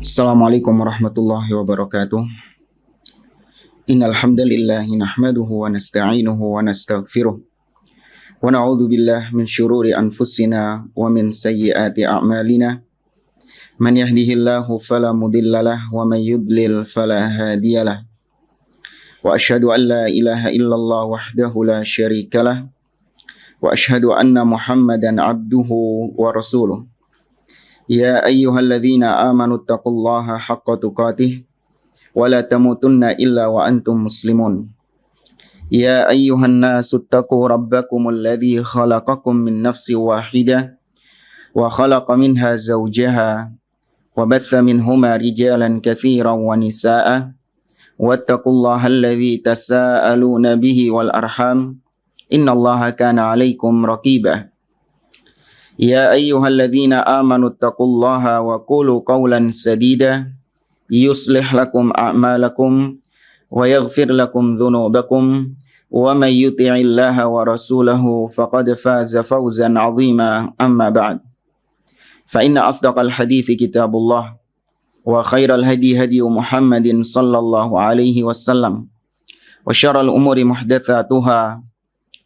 Assalamualaikum warahmatullahi wabarakatuh. Innal hamdalillah nahmaduhu wa nasta'inuhu wa nastaghfiruh wa na'udzu billahi min syururi anfusina wa min sayyiati a'malina. Man yahdihillahu fala mudhillalah wa man yudlil fala hadiyalah. Wa asyhadu an la ilaha illallah wahdahu la syarikalah wa asyhadu anna Muhammadan abduhu wa rasuluh. Ya ayyuhalladzina amanu taqullaha haqqa tuqatih wa la tamutunna illa wa antum muslimun. Ya ayyuhan nasu taqu rabbakumul ladzi khalaqakum min nafsin wahidah wa khalaqa minha zawjaha wa batha minhuma rijalan katsiran wa nisaa'a wattaqullaha alladzi tasaaluna bihi wal arham innallaha kana 'alaikum raqibah. Ya ayyuhalladzina amanu taqullaha wa qulu qawlan sadida yuslih lakum a'malakum wa yaghfir lakum dhunubakum wa may yuti'illaha wa rasulahu faqad faza fawzan 'azima amma ba'd. Fa inna asdaqal hadithi kitabullah wa khairal hadi hadi Muhammadin sallallahu alaihi wasallam wa syarral umuri muhdatsatuha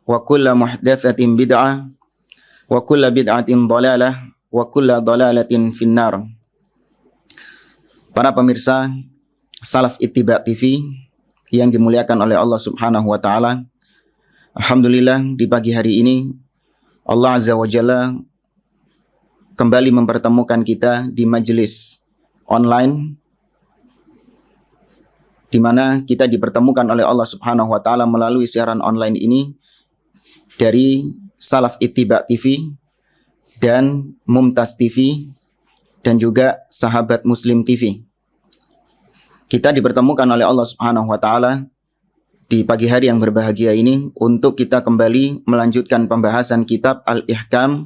wa kullu muhdatsatin bid'ah wa kullu bid'atin dhalalah wa kullu dhalalatin finnar. Para pemirsa Salaf Ittiba TV yang dimuliakan oleh Allah Subhanahu wa taala. Alhamdulillah di pagi hari ini Allah Azza wa Jalla kembali mempertemukan kita di majelis online di mana kita dipertemukan oleh Allah Subhanahu wa taala melalui siaran online ini dari Salaf Ittiba TV dan Mumtaz TV dan juga Sahabat Muslim TV. Kita dipertemukan oleh Allah Subhanahu wa taala di pagi hari yang berbahagia ini untuk kita kembali melanjutkan pembahasan kitab Al-Ihkam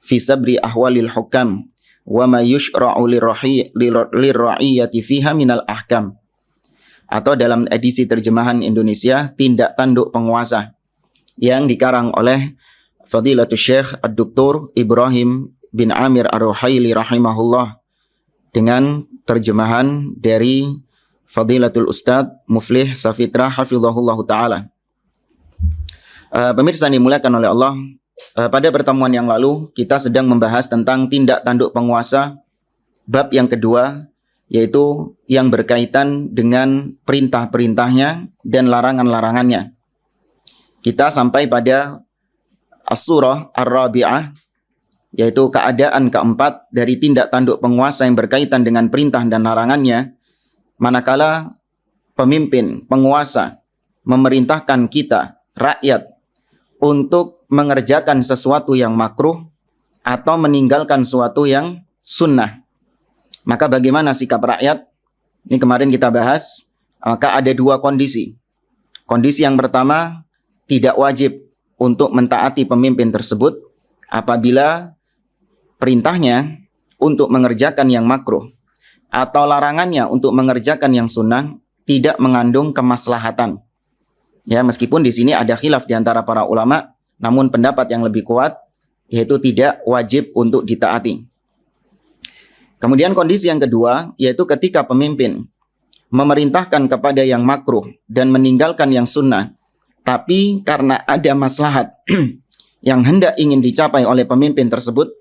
fi Sabri Ahwalil Hukam wa ma yushra'u lirra'iyyati fiha minal ahkam, atau dalam edisi terjemahan Indonesia Tindak Tanduk Penguasa, yang dikarang oleh Fadilatul Syekh Ad-Doktor Ibrahim bin Amir Ar-Ruhaili rahimahullah dengan terjemahan dari Fadilatul Ustadz Muflih Safitra hafizahullah ta'ala. Pemirsa yang dimuliakan oleh Allah, pada pertemuan yang lalu kita sedang membahas tentang tindak tanduk penguasa, bab yang kedua, yaitu yang berkaitan dengan perintah-perintahnya dan larangan-larangannya. Kita sampai pada As-Surah Ar-Rabi'ah, yaitu keadaan keempat dari tindak tanduk penguasa yang berkaitan dengan perintah dan larangannya, manakala pemimpin, penguasa memerintahkan kita, rakyat, untuk mengerjakan sesuatu yang makruh atau meninggalkan sesuatu yang sunnah. Maka bagaimana sikap rakyat? Ini kemarin kita bahas, maka ada dua kondisi. Kondisi yang pertama, tidak wajib untuk mentaati pemimpin tersebut apabila perintahnya untuk mengerjakan yang makruh atau larangannya untuk mengerjakan yang sunnah tidak mengandung kemaslahatan. Ya, meskipun di sini ada khilaf di antara para ulama, namun pendapat yang lebih kuat yaitu tidak wajib untuk ditaati. Kemudian kondisi yang kedua yaitu ketika pemimpin memerintahkan kepada yang makruh dan meninggalkan yang sunnah, tapi karena ada maslahat yang hendak ingin dicapai oleh pemimpin tersebut,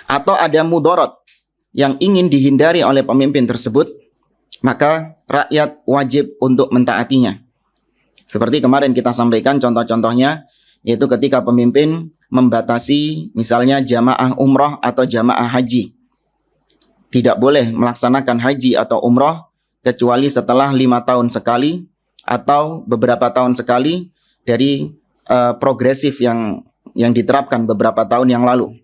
atau ada mudarat yang ingin dihindari oleh pemimpin tersebut, maka rakyat wajib untuk mentaatinya. Seperti kemarin kita sampaikan contoh-contohnya, yaitu ketika pemimpin membatasi misalnya jamaah umrah atau jamaah haji. Tidak boleh melaksanakan haji atau umrah kecuali setelah 5 tahun sekali atau beberapa tahun sekali dari progresif yang diterapkan beberapa tahun yang lalu.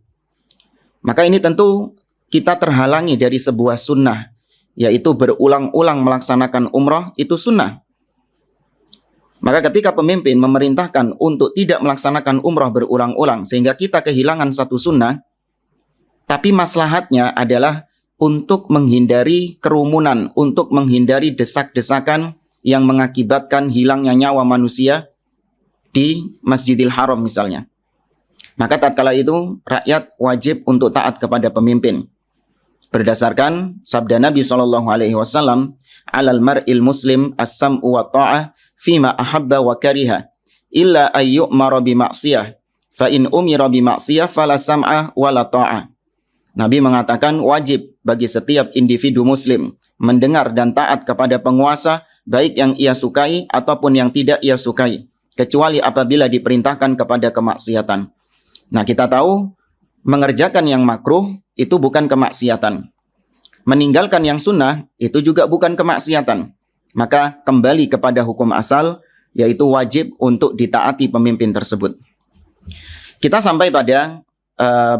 Maka ini tentu kita terhalangi dari sebuah sunnah, yaitu berulang-ulang melaksanakan umrah itu sunnah. Maka ketika pemimpin memerintahkan untuk tidak melaksanakan umrah berulang-ulang sehingga kita kehilangan satu sunnah, tapi maslahatnya adalah untuk menghindari kerumunan, untuk menghindari desak-desakan yang mengakibatkan hilangnya nyawa manusia di Masjidil Haram misalnya. Maka tatkala itu rakyat wajib untuk taat kepada pemimpin. Berdasarkan sabda Nabi SAW, "Alal mar'il muslim as-sam'u wa ta'ah fima ahabba wa kariha illa ayyu'mara bi ma'siyah fa in umira bi ma'siyah fala sam'a wala ta'ah." Nabi mengatakan wajib bagi setiap individu muslim mendengar dan taat kepada penguasa, baik yang ia sukai ataupun yang tidak ia sukai, kecuali apabila diperintahkan kepada kemaksiatan. Nah, kita tahu mengerjakan yang makruh itu bukan kemaksiatan. Meninggalkan yang sunnah itu juga bukan kemaksiatan. Maka kembali kepada hukum asal, yaitu wajib untuk ditaati pemimpin tersebut. Kita sampai pada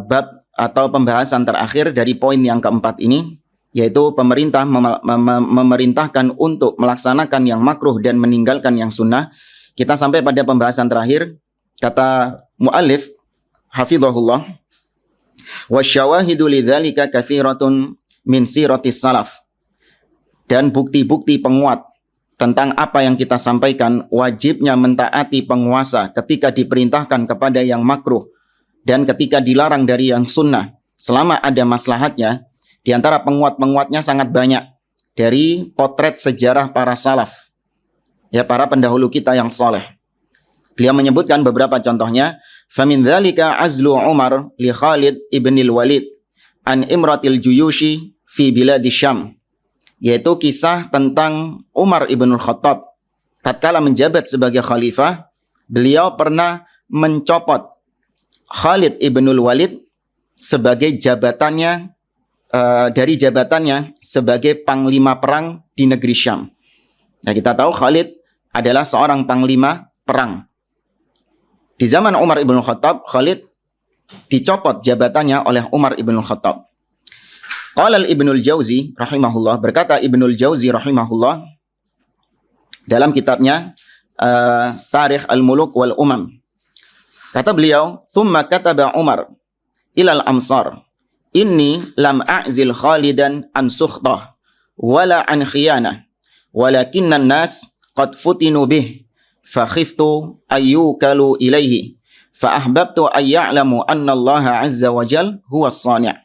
bab atau pembahasan terakhir dari poin yang keempat ini, yaitu pemerintah memerintahkan untuk melaksanakan yang makruh dan meninggalkan yang sunnah. Kita sampai pada pembahasan terakhir, kata mu'allif hafizahullah, wasyawahidu lidzalika katsiratun min siratis salaf. Dan bukti-bukti penguat tentang apa yang kita sampaikan, wajibnya mentaati penguasa ketika diperintahkan kepada yang makruh dan ketika dilarang dari yang sunnah, selama ada maslahatnya. Di antara penguat-penguatnya sangat banyak dari potret sejarah para salaf, ya, para pendahulu kita yang soleh. Beliau menyebutkan beberapa contohnya. Famin dzalika azlu Umar li Khalid ibnil Walid an imratil juyushi fi biladi Syam, yaitu kisah tentang Umar ibn Khattab tatkala menjabat sebagai khalifah. Beliau pernah mencopot Khalid ibnul Walid sebagai jabatannya, dari jabatannya sebagai panglima perang di negeri Syam. Nah, kita tahu Khalid adalah seorang panglima perang. Di zaman Umar ibn Khattab, Khalid dicopot jabatannya oleh Umar ibn Khattab. Qala Ibnul Jauzi rahimahullah, berkata Ibnul Jauzi rahimahullah dalam kitabnya Tarikh Al-Muluk wal Umam. Kata beliau, "Thumma kataba Umar ilal amsar, inni lam a'zil Khalidan an sukhtah wala an khiyanah, walakinna an-nas qad futinu bih, fa khiftu ayyukalu ilaihi, fa ahbabtu ay ya'lamu anna Allah azza wa jal huwa as-sani'."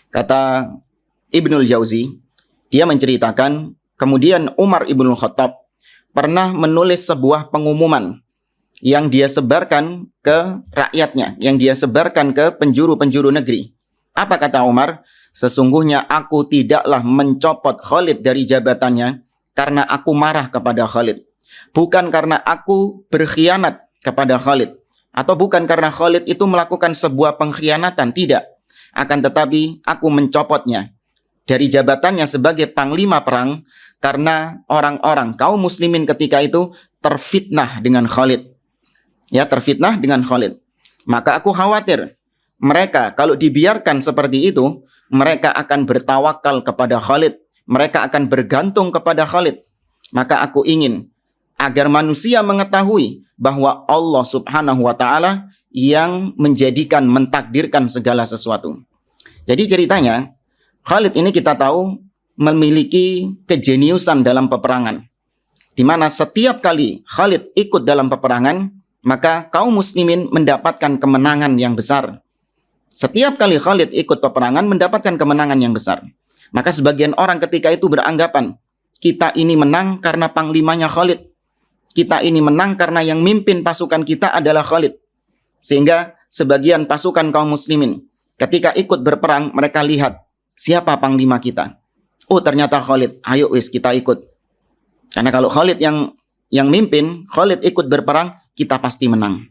Kata Ibnul Jauzi, dia menceritakan kemudian Umar ibn Khattab pernah menulis sebuah pengumuman yang dia sebarkan ke rakyatnya, yang dia sebarkan ke penjuru-penjuru negeri. Apa kata Umar? "Sesungguhnya aku tidaklah mencopot Khalid dari jabatannya karena aku marah kepada Khalid. Bukan karena aku berkhianat kepada Khalid, atau bukan karena Khalid itu melakukan sebuah pengkhianatan, tidak. Akan tetapi aku mencopotnya dari jabatannya sebagai panglima perang karena orang-orang kaum muslimin ketika itu terfitnah dengan Khalid. Ya, terfitnah dengan Khalid. Maka aku khawatir mereka kalau dibiarkan seperti itu, mereka akan bertawakal kepada Khalid, mereka akan bergantung kepada Khalid. Maka aku ingin agar manusia mengetahui bahwa Allah Subhanahu wa taala yang menjadikan, mentakdirkan segala sesuatu." Jadi ceritanya, Khalid ini kita tahu memiliki kejeniusan dalam peperangan, di mana setiap kali Khalid ikut dalam peperangan, maka kaum muslimin mendapatkan kemenangan yang besar. Setiap kali Khalid ikut peperangan mendapatkan kemenangan yang besar. Maka sebagian orang ketika itu beranggapan, kita ini menang karena panglimanya Khalid. Kita ini menang karena yang mimpin pasukan kita adalah Khalid. Sehingga sebagian pasukan kaum muslimin ketika ikut berperang, mereka lihat siapa panglima kita. Oh, ternyata Khalid. Ayo wis kita ikut. Karena kalau Khalid yang mimpin, Khalid ikut berperang, kita pasti menang.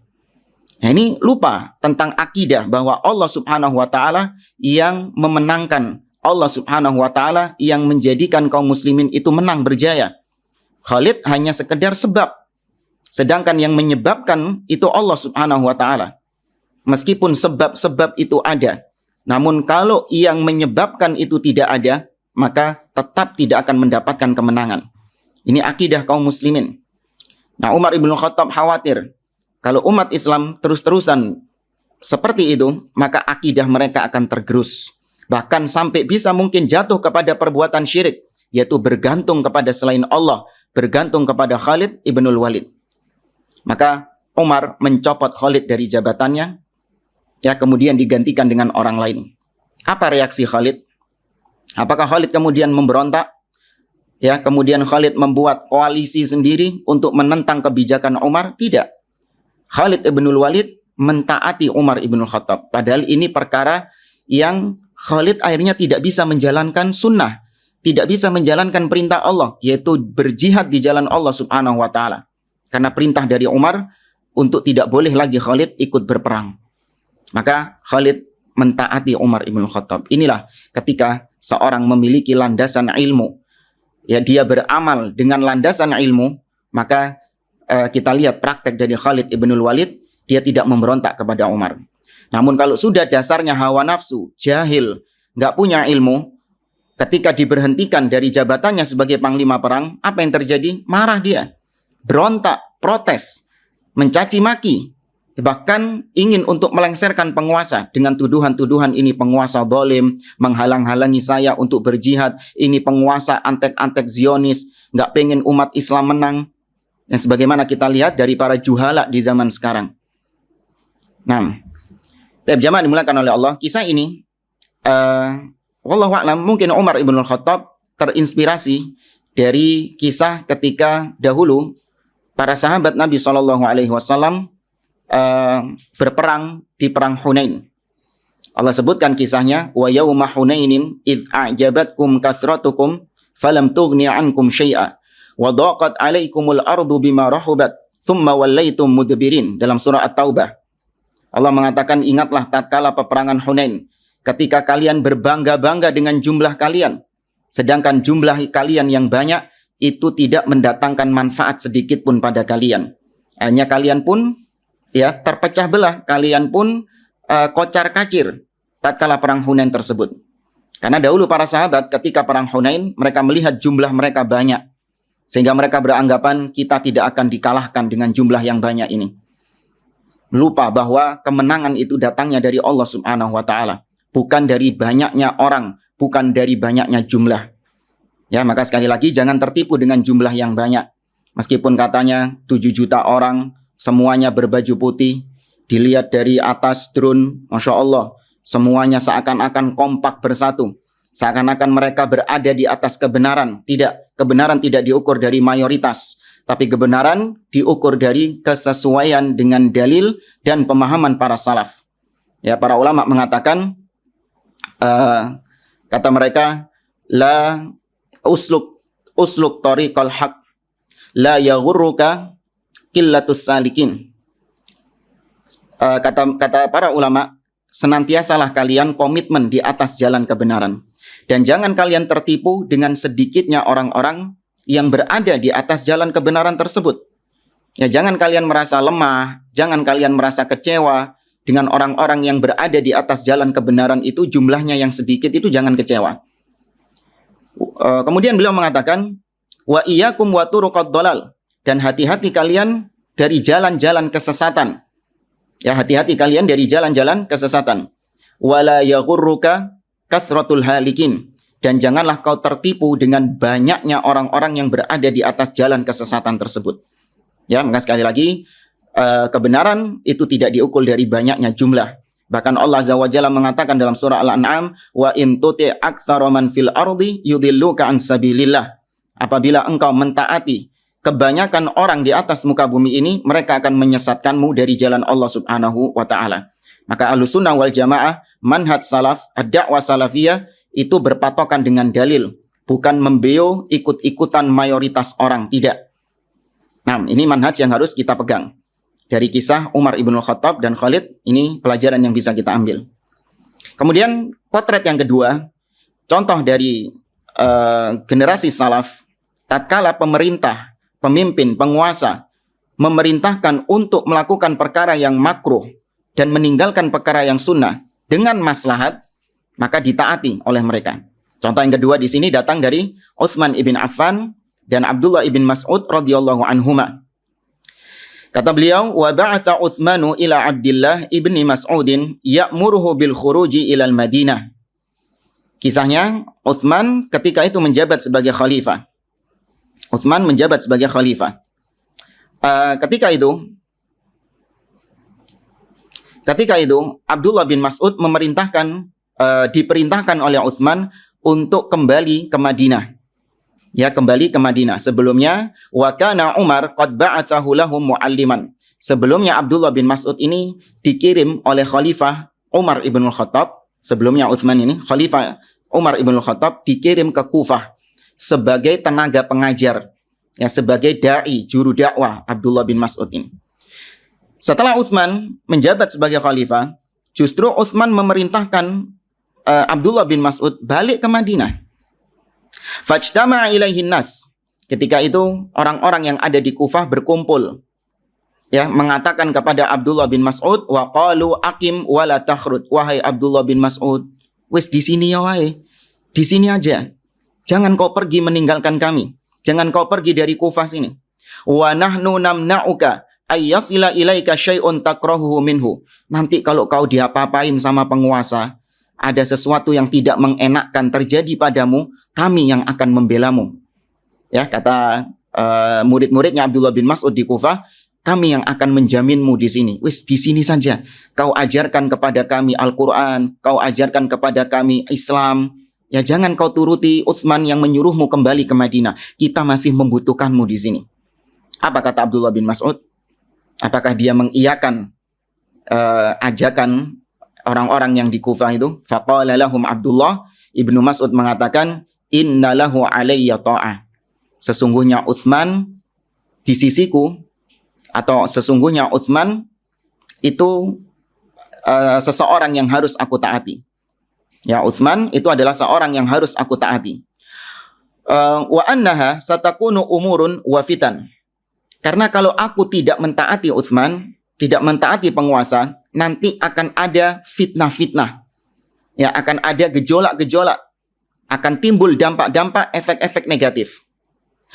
Nah, ini lupa tentang akidah bahwa Allah Subhanahu wa taala yang memenangkan, Allah Subhanahu wa taala yang menjadikan kaum muslimin itu menang berjaya. Khalid hanya sekedar sebab. Sedangkan yang menyebabkan itu Allah Subhanahu wa taala. Meskipun sebab-sebab itu ada, namun kalau yang menyebabkan itu tidak ada, maka tetap tidak akan mendapatkan kemenangan. Ini akidah kaum muslimin. Nah, Umar ibn Khattab khawatir kalau umat Islam terus-terusan seperti itu, maka akidah mereka akan tergerus. Bahkan sampai bisa mungkin jatuh kepada perbuatan syirik, yaitu bergantung kepada selain Allah, bergantung kepada Khalid ibnul Walid. Maka Umar mencopot Khalid dari jabatannya, ya, kemudian digantikan dengan orang lain. Apa reaksi Khalid? Apakah Khalid kemudian memberontak? Ya, kemudian Khalid membuat koalisi sendiri untuk menentang kebijakan Umar? Tidak. Khalid ibnul Walid mentaati Umar ibnul Khattab. Padahal ini perkara yang Khalid akhirnya tidak bisa menjalankan sunnah, tidak bisa menjalankan perintah Allah, yaitu berjihad di jalan Allah subhanahu wa ta'ala. Karena perintah dari Umar untuk tidak boleh lagi Khalid ikut berperang. Maka Khalid mentaati Umar ibnul Khattab. Inilah ketika seorang memiliki landasan ilmu, ya, dia beramal dengan landasan ilmu, maka kita lihat praktek dari Khalid ibnul Walid, dia tidak memberontak kepada Umar. Namun kalau sudah dasarnya hawa nafsu, jahil, nggak punya ilmu, ketika diberhentikan dari jabatannya sebagai panglima perang, apa yang terjadi? Marah dia, berontak, protes, mencaci maki, bahkan ingin untuk melengsarkan penguasa dengan tuduhan-tuduhan, ini penguasa zalim, menghalang-halangi saya untuk berjihad, ini penguasa antek-antek Zionis, nggak pengen umat Islam menang. Yang sebagaimana kita lihat dari para juhala di zaman sekarang. Nah, jamaah dimulakan oleh Allah, kisah ini wallahu a'lam, mungkin Umar ibn Khattab terinspirasi dari kisah ketika dahulu para sahabat Nabi SAW berperang di perang Hunain. Allah sebutkan kisahnya, wa yauma Hunainin id a'jabatkum kathratukum falam tughni ankum syai'a wa daqat 'alaikumul ardu bima rahubat thumma wallaitum mudbirin, dalam surah At-Taubah. Allah mengatakan, ingatlah tatkala peperangan Hunain, ketika kalian berbangga-bangga dengan jumlah kalian, sedangkan jumlah kalian yang banyak itu tidak mendatangkan manfaat sedikit pun pada kalian. Hanya kalian pun ya terpecah belah, kalian pun kocar-kacir tatkala perang Hunain tersebut. Karena dahulu para sahabat ketika perang Hunain, mereka melihat jumlah mereka banyak, sehingga mereka beranggapan kita tidak akan dikalahkan dengan jumlah yang banyak ini. Lupa bahwa kemenangan itu datangnya dari Allah subhanahu wa ta'ala, bukan dari banyaknya orang, bukan dari banyaknya jumlah. Ya, maka sekali lagi jangan tertipu dengan jumlah yang banyak. Meskipun katanya 7 juta orang, semuanya berbaju putih, dilihat dari atas drone, Masya Allah, semuanya seakan-akan kompak bersatu. Seakan-akan mereka berada di atas kebenaran. Tidak, kebenaran tidak diukur dari mayoritas, tapi kebenaran diukur dari kesesuaian dengan dalil dan pemahaman para salaf. Ya, para ulama mengatakan, kata mereka, la usluk tariqal haq, la yaghurruka qillatus salikin. Kata para ulama, senantiasalah kalian komitmen di atas jalan kebenaran. Dan jangan kalian tertipu dengan sedikitnya orang-orang yang berada di atas jalan kebenaran tersebut. Ya, jangan kalian merasa lemah, jangan kalian merasa kecewa dengan orang-orang yang berada di atas jalan kebenaran itu, jumlahnya yang sedikit itu jangan kecewa. Kemudian beliau mengatakan, wa iyyakum wa turuqad dhalal, dan hati-hati kalian dari jalan-jalan kesesatan. Ya, hati-hati kalian dari jalan-jalan kesesatan. Wala yaghurruka kathratul halikin, dan janganlah kau tertipu dengan banyaknya orang-orang yang berada di atas jalan kesesatan tersebut. Ya, maka sekali lagi kebenaran itu tidak diukur dari banyaknya jumlah. Bahkan Allah Azza wa Jalla mengatakan dalam surah Al-An'am, wa in tuti' aktsara man fil ardi yudilluka an sabilillah. Apabila engkau mentaati kebanyakan orang di atas muka bumi ini, mereka akan menyesatkanmu dari jalan Allah Subhanahu wa taala. Maka Ahlussunnah wal Jamaah, manhaj salaf, ad-da'wah salafiyah itu berpatokan dengan dalil, bukan membeo ikut-ikutan mayoritas orang, tidak. Nah, ini manhaj yang harus kita pegang. Dari kisah Umar ibn Khattab dan Khalid, ini pelajaran yang bisa kita ambil. Kemudian potret yang kedua, contoh dari generasi salaf, tatkala pemerintah, pemimpin, penguasa memerintahkan untuk melakukan perkara yang makruh dan meninggalkan perkara yang sunnah dengan maslahat, maka ditaati oleh mereka. Contoh yang kedua di sini datang dari Utsman ibn Affan dan Abdullah ibn Mas'ud radhiyallahu anhuma. Kata beliau, wa ba'atha Utsmanu ila Abdullah ibn Mas'udin ya'muruhu bil khuruji ila al-Madinah. Kisahnya, Utsman ketika itu menjabat sebagai khalifah. Utsman menjabat sebagai khalifah. Ketika itu Abdullah bin Mas'ud diperintahkan oleh Utsman untuk kembali ke Madinah. Ya, kembali ke Madinah. Sebelumnya, wa kana Umar qad ba'athahu lahum mualliman. Sebelumnya Abdullah bin Mas'ud ini dikirim oleh Khalifah Umar ibn al-Khattab. Sebelumnya Utsman ini, Khalifah Umar ibn al-Khattab dikirim ke Kufah sebagai tenaga pengajar. Ya, sebagai da'i, juru dakwah Abdullah bin Mas'ud ini. Setelah Utsman menjabat sebagai khalifah, justru Utsman memerintahkan Abdullah bin Mas'ud balik ke Madinah. Fajtama'a ilaihin nas. Ketika itu orang-orang yang ada di Kufah berkumpul, ya, mengatakan kepada Abdullah bin Mas'ud, wa qalu aqim wa la takhrud. Wahai Abdullah bin Mas'ud, wis di sini ya wahai. Di sini aja. Jangan kau pergi meninggalkan kami. Jangan kau pergi dari Kufah sini. Wa nahnu namna'uka ayyasila ilaika syai'un takrahuhu minhu. Nanti kalau kau diapa-apain sama penguasa, ada sesuatu yang tidak mengenakkan terjadi padamu, kami yang akan membelamu. Ya, kata murid-muridnya Abdullah bin Mas'ud di Kufah, kami yang akan menjaminmu di sini. Wis di sini saja. Kau ajarkan kepada kami Al-Qur'an, kau ajarkan kepada kami Islam. Ya, jangan kau turuti Utsman yang menyuruhmu kembali ke Madinah. Kita masih membutuhkanmu di sini. Apa kata Abdullah bin Mas'ud? Apakah dia mengiyakan ajakan orang-orang yang di Kufah itu? Faqala lahum Abdullah ibnu Mas'ud mengatakan, innalahu alayya ta'ah. Sesungguhnya Utsman di sisiku, atau sesungguhnya Utsman itu seseorang yang harus aku taati. Ya, Utsman itu adalah seorang yang harus aku taati. Wa annaha satakunu umurun wa fitan. Karena kalau aku tidak mentaati Utsman, tidak mentaati penguasa, nanti akan ada fitnah-fitnah. Ya, akan ada gejolak-gejolak. Akan timbul dampak-dampak, efek-efek negatif.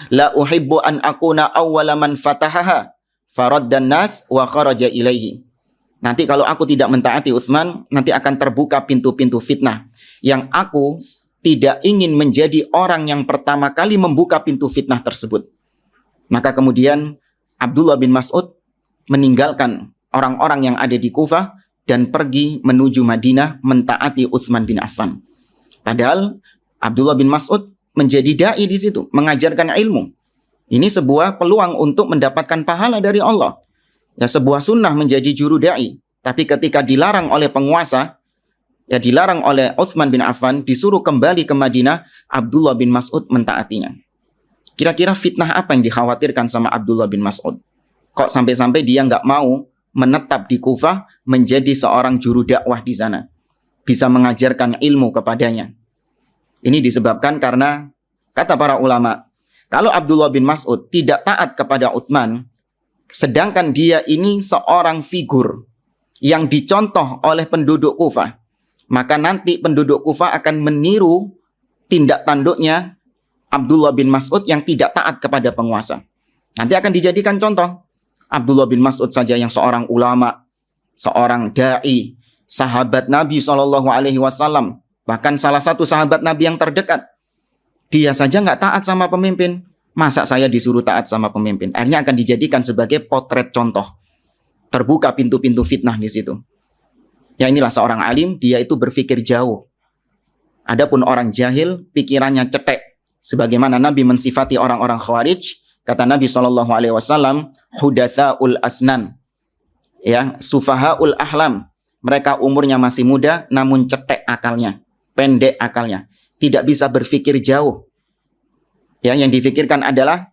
La uhibbu an akuna awwala man fatahaha faraddan nas wa kharaja ilaihi. Nanti kalau aku tidak mentaati Utsman, nanti akan terbuka pintu-pintu fitnah. Yang aku tidak ingin menjadi orang yang pertama kali membuka pintu fitnah tersebut. Maka kemudian Abdullah bin Mas'ud meninggalkan orang-orang yang ada di Kufah dan pergi menuju Madinah mentaati Utsman bin Affan. Padahal Abdullah bin Mas'ud menjadi dai di situ, mengajarkan ilmu. Ini sebuah peluang untuk mendapatkan pahala dari Allah. Ya, sebuah sunnah menjadi juru dai. Tapi ketika dilarang oleh penguasa, ya dilarang oleh Utsman bin Affan, disuruh kembali ke Madinah, Abdullah bin Mas'ud mentaatinya. Kira-kira fitnah apa yang dikhawatirkan sama Abdullah bin Mas'ud? Kok sampai-sampai dia nggak mau menetap di Kufah menjadi seorang juru dakwah di sana, bisa mengajarkan ilmu kepadanya? Ini disebabkan karena kata para ulama, kalau Abdullah bin Mas'ud tidak taat kepada Utsman, sedangkan dia ini seorang figur yang dicontoh oleh penduduk Kufah, maka nanti penduduk Kufah akan meniru tindak tanduknya Abdullah bin Mas'ud yang tidak taat kepada penguasa. Nanti akan dijadikan contoh. Abdullah bin Mas'ud saja yang seorang ulama, seorang da'i, sahabat Nabi SAW, bahkan salah satu sahabat Nabi yang terdekat. Dia saja nggak taat sama pemimpin. Masa saya disuruh taat sama pemimpin? Akhirnya akan dijadikan sebagai potret contoh. Terbuka pintu-pintu fitnah di situ. Ya, inilah seorang alim, dia itu berpikir jauh. Adapun orang jahil, pikirannya cetek. Sebagaimana Nabi mensifati orang-orang Khawarij, kata Nabi SAW, hudatsaul asnan, ya, sufahaul ahlam. Mereka umurnya masih muda, namun cetek akalnya, pendek akalnya, tidak bisa berpikir jauh. Ya, yang difikirkan adalah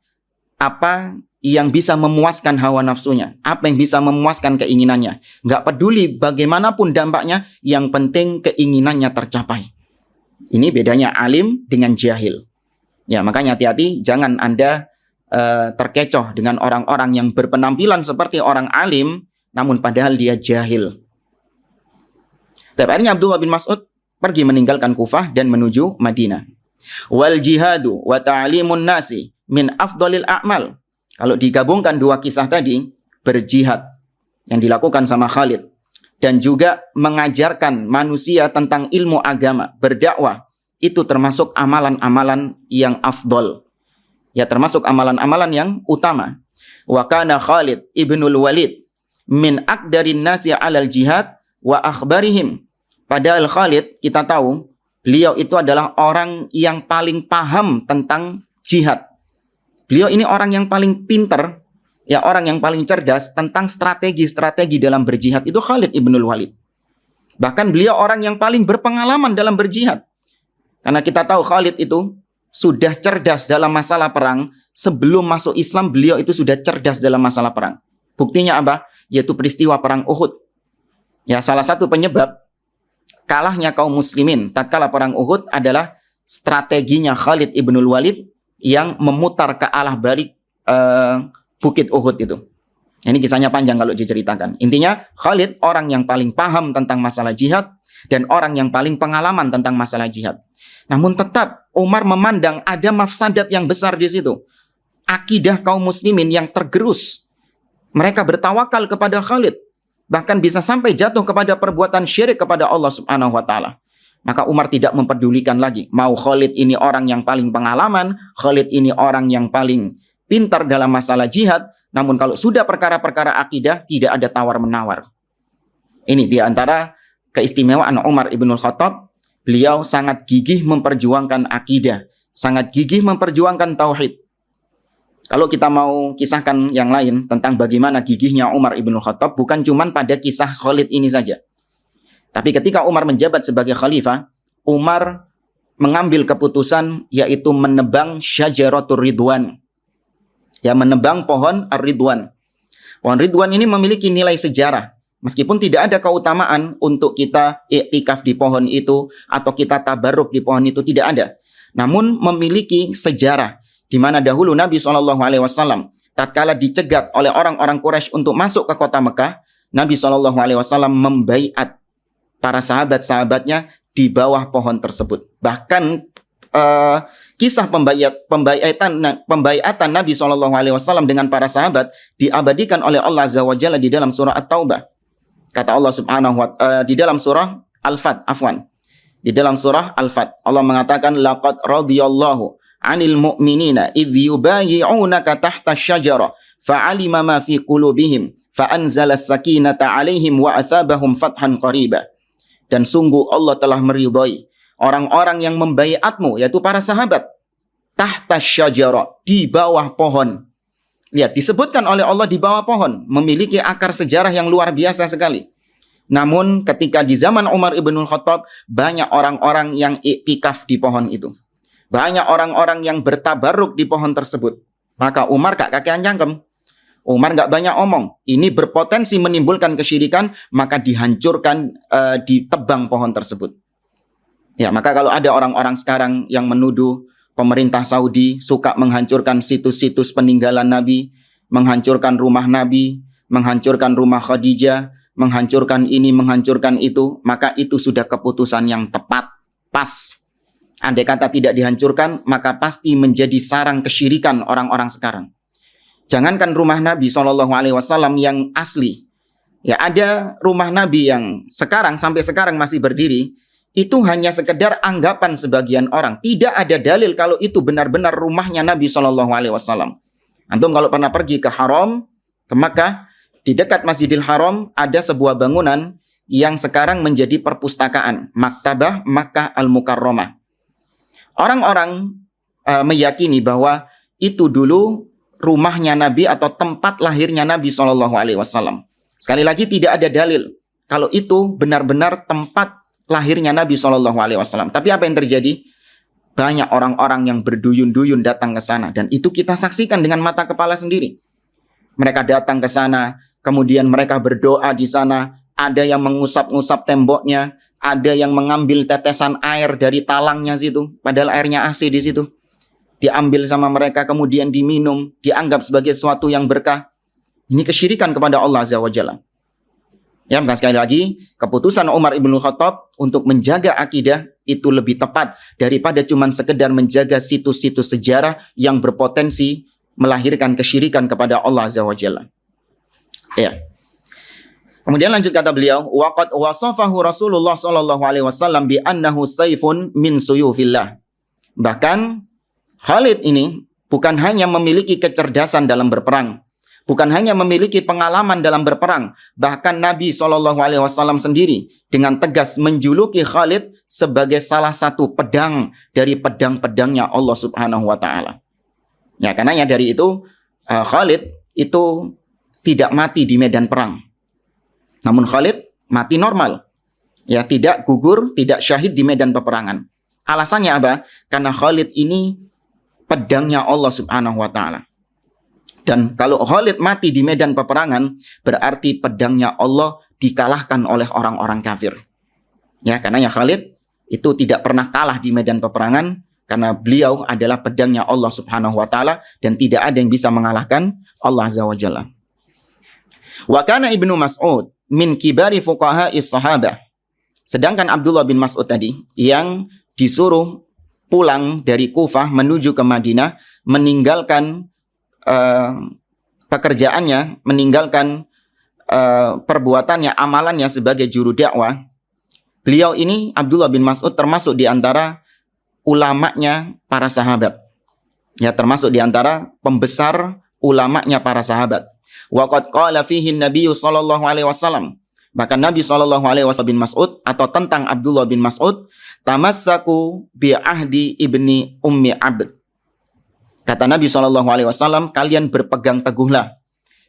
apa yang bisa memuaskan hawa nafsunya, apa yang bisa memuaskan keinginannya. Nggak peduli bagaimanapun dampaknya, yang penting keinginannya tercapai. Ini bedanya alim dengan jahil. Ya, makanya hati-hati, jangan Anda terkecoh dengan orang-orang yang berpenampilan seperti orang alim, namun padahal dia jahil. Tapi akhirnya Abdullah bin Mas'ud pergi meninggalkan Kufah dan menuju Madinah. Wal jihadu wa ta'limun nasi min afdalil a'mal. Kalau digabungkan dua kisah tadi, berjihad yang dilakukan sama Khalid dan juga mengajarkan manusia tentang ilmu agama, berdakwah, itu termasuk amalan-amalan yang afdol. Ya, termasuk amalan-amalan yang utama. Wa kana Khalid ibnul Walid min aqdarin nasi 'alal jihad wa akhbarihim. Padahal Khalid, kita tahu, Beliau itu adalah orang yang paling paham tentang jihad. Beliau ini orang yang paling pinter, ya orang yang paling cerdas tentang strategi-strategi dalam berjihad itu Khalid ibnul Walid. Bahkan beliau orang yang paling berpengalaman dalam berjihad. Karena kita tahu Khalid itu sudah cerdas dalam masalah perang. Sebelum masuk Islam beliau itu sudah cerdas dalam masalah perang. Buktinya apa? Yaitu peristiwa perang Uhud. Ya, salah satu penyebab kalahnya kaum muslimin tatkala perang Uhud adalah strateginya Khalid ibnul Walid yang memutar ke arah balik bukit Uhud itu. Ini kisahnya panjang kalau diceritakan. Intinya Khalid orang yang paling paham tentang masalah jihad dan orang yang paling pengalaman tentang masalah jihad. Namun tetap Umar memandang ada mafsadat yang besar di situ. Akidah kaum muslimin yang tergerus. Mereka bertawakal kepada Khalid. Bahkan bisa sampai jatuh kepada perbuatan syirik kepada Allah Subhanahu wa taala. Maka Umar tidak memperdulikan lagi. Mau Khalid ini orang yang paling pengalaman, Khalid ini orang yang paling pintar dalam masalah jihad. Namun kalau sudah perkara-perkara akidah, tidak ada tawar-menawar. Ini di antara keistimewaan Umar ibnul Khattab. Beliau sangat gigih memperjuangkan akidah. Sangat gigih memperjuangkan tauhid. Kalau kita mau kisahkan yang lain tentang bagaimana gigihnya Umar ibn Khattab, bukan cuma pada kisah Khalid ini saja. Tapi ketika Umar menjabat sebagai khalifah, Umar mengambil keputusan yaitu menebang Syajaratul Ridwan. Ya, menebang pohon Ar-Ridwan. Pohon Ridwan ini memiliki nilai sejarah. Meskipun tidak ada keutamaan untuk kita iktikaf di pohon itu atau kita tabarruk di pohon itu, tidak ada. Namun memiliki sejarah. Di mana dahulu Nabi SAW tatkala dicegat oleh orang-orang Quraisy untuk masuk ke kota Mekah, Nabi SAW membaiat para sahabat-sahabatnya di bawah pohon tersebut. Bahkan kisah pembaiatan Nabi SAW dengan para sahabat diabadikan oleh Allah Azza wa Jalla di dalam surah At-Taubah. Kata Allah Subhanahu wa di dalam surah Al-Fat, afwan. Di dalam surah Al-Fat Allah mengatakan laqad radhiyallahu 'anil mu'minina idh yubayyi'unaka tahta asy-syajarah fa'alima ma fi qulubihim fa'anzala as-sakinata 'alaihim wa athabahum fathan qariba. Dan sungguh Allah telah meridhai orang-orang yang membaiatmu, yaitu para sahabat, tahta asy-syajarah, di bawah pohon. Lihat, disebutkan oleh Allah di bawah pohon, memiliki akar sejarah yang luar biasa sekali. Namun ketika di zaman Umar ibn Khattab, banyak orang-orang yang iktikaf di pohon itu. Banyak orang-orang yang bertabarruk di pohon tersebut. Maka Umar gak kakean cangkem. Umar gak banyak omong. Ini berpotensi menimbulkan kesyirikan, maka dihancurkan, ditebang pohon tersebut. Ya, maka kalau ada orang-orang sekarang yang menuduh pemerintah Saudi suka menghancurkan situs-situs peninggalan Nabi, menghancurkan rumah Nabi, menghancurkan rumah Khadijah, menghancurkan ini, menghancurkan itu, maka itu sudah keputusan yang tepat, pas. Andai kata tidak dihancurkan, maka pasti menjadi sarang kesyirikan orang-orang sekarang. Jangankan rumah Nabi SAW yang asli. Ya, ada rumah Nabi yang sekarang, sampai sekarang masih berdiri. Itu hanya sekedar anggapan sebagian orang. Tidak ada dalil kalau itu benar-benar rumahnya Nabi SAW. Antum kalau pernah pergi ke Haram, ke Makkah, di dekat Masjidil Haram ada sebuah bangunan yang sekarang menjadi perpustakaan. Maktabah Makkah Al-Mukarramah. Orang-orang meyakini bahwa itu dulu rumahnya Nabi atau tempat lahirnya Nabi SAW. Sekali lagi tidak ada dalil kalau itu benar-benar tempat lahirnya Nabi SAW. Tapi apa yang terjadi? Banyak orang-orang yang berduyun-duyun datang ke sana. Dan itu kita saksikan dengan mata kepala sendiri. Mereka datang ke sana, kemudian mereka berdoa di sana. Ada yang mengusap-ngusap temboknya. Ada yang mengambil tetesan air dari talangnya situ, padahal airnya AC di situ. Diambil sama mereka, kemudian diminum, dianggap sebagai sesuatu yang berkah. Ini kesyirikan kepada Allah Azza wa Jalla. Ya, sekali lagi, keputusan Umar ibn Khattab untuk menjaga akidah itu lebih tepat daripada cuma sekedar menjaga situs-situs sejarah yang berpotensi melahirkan kesyirikan kepada Allah Azza wa Jalla. Ya. Kemudian lanjut kata beliau, waqad wasafahu Rasulullah sallallahu alaihi wasallam bi annahu sayfun min suyufillah. Bahkan Khalid ini bukan hanya memiliki kecerdasan dalam berperang, bukan hanya memiliki pengalaman dalam berperang, bahkan Nabi SAW sendiri dengan tegas menjuluki Khalid sebagai salah satu pedang dari pedang-pedangnya Allah Subhanahu wa taala. Ya, karena dari itu Khalid itu tidak mati di medan perang. Namun Khalid mati normal. Ya, tidak gugur, tidak syahid di medan peperangan. Alasannya apa? Karena Khalid ini pedangnya Allah Subhanahu wa taala. Dan kalau Khalid mati di medan peperangan, berarti pedangnya Allah dikalahkan oleh orang-orang kafir. Ya, karena Khalid itu tidak pernah kalah di medan peperangan karena beliau adalah pedangnya Allah Subhanahu wa taala dan tidak ada yang bisa mengalahkan Allah Azza wa Jalla. Wa kana Ibnu Mas'ud min kibari fuqaha'is sahabah. Sedangkan Abdullah bin Mas'ud tadi yang disuruh pulang dari Kufah menuju ke Madinah, meninggalkan pekerjaannya, meninggalkan perbuatannya, amalannya sebagai juru dakwah. Beliau ini, Abdullah bin Mas'ud, termasuk di antara ulamanya para sahabat. Ya, termasuk di antara pembesar ulamanya para sahabat. Wa qad qala fihi an-nabiy sallallahu alaihi wasallam. Bahkan Nabi SAW bin Mas'ud atau tentang Abdullah bin Mas'ud, tamassaku bi ahdi ibni ummi abd. Kata Nabi SAW, kalian berpegang teguhlah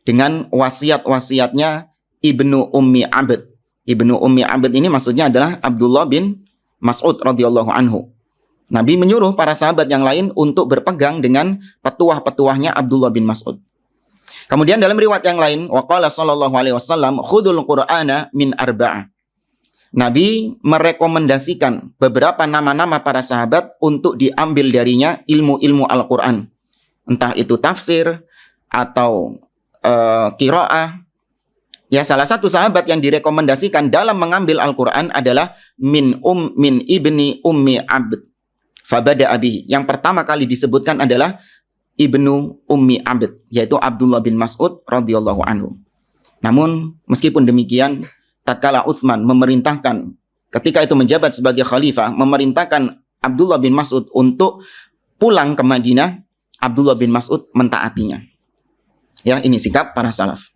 dengan wasiat-wasiatnya ibnu ummi abd. Ibnu ummi abd ini maksudnya adalah Abdullah bin Mas'ud radhiyallahu anhu. Nabi menyuruh para sahabat yang lain untuk berpegang dengan petuah-petuahnya Abdullah bin Mas'ud. Kemudian dalam riwayat yang lain, waqala sallallahu alaihi wasallam, khudul qur'ana min arba'ah. Nabi merekomendasikan beberapa nama-nama para sahabat untuk diambil darinya ilmu-ilmu Al-Qur'an. Entah itu tafsir atau qiraah. Ya, salah satu sahabat yang direkomendasikan dalam mengambil Al-Qur'an adalah min ibni ummi abd. Fabada abi. Yang pertama kali disebutkan adalah Ibnu Ummi Abd, yaitu Abdullah bin Mas'ud radhiyallahu anhu. Namun meskipun demikian, tatkala Utsman memerintahkan, ketika itu menjabat sebagai khalifah, memerintahkan Abdullah bin Mas'ud untuk pulang ke Madinah, Abdullah bin Mas'ud mentaatinya. Ya, ini sikap para salaf.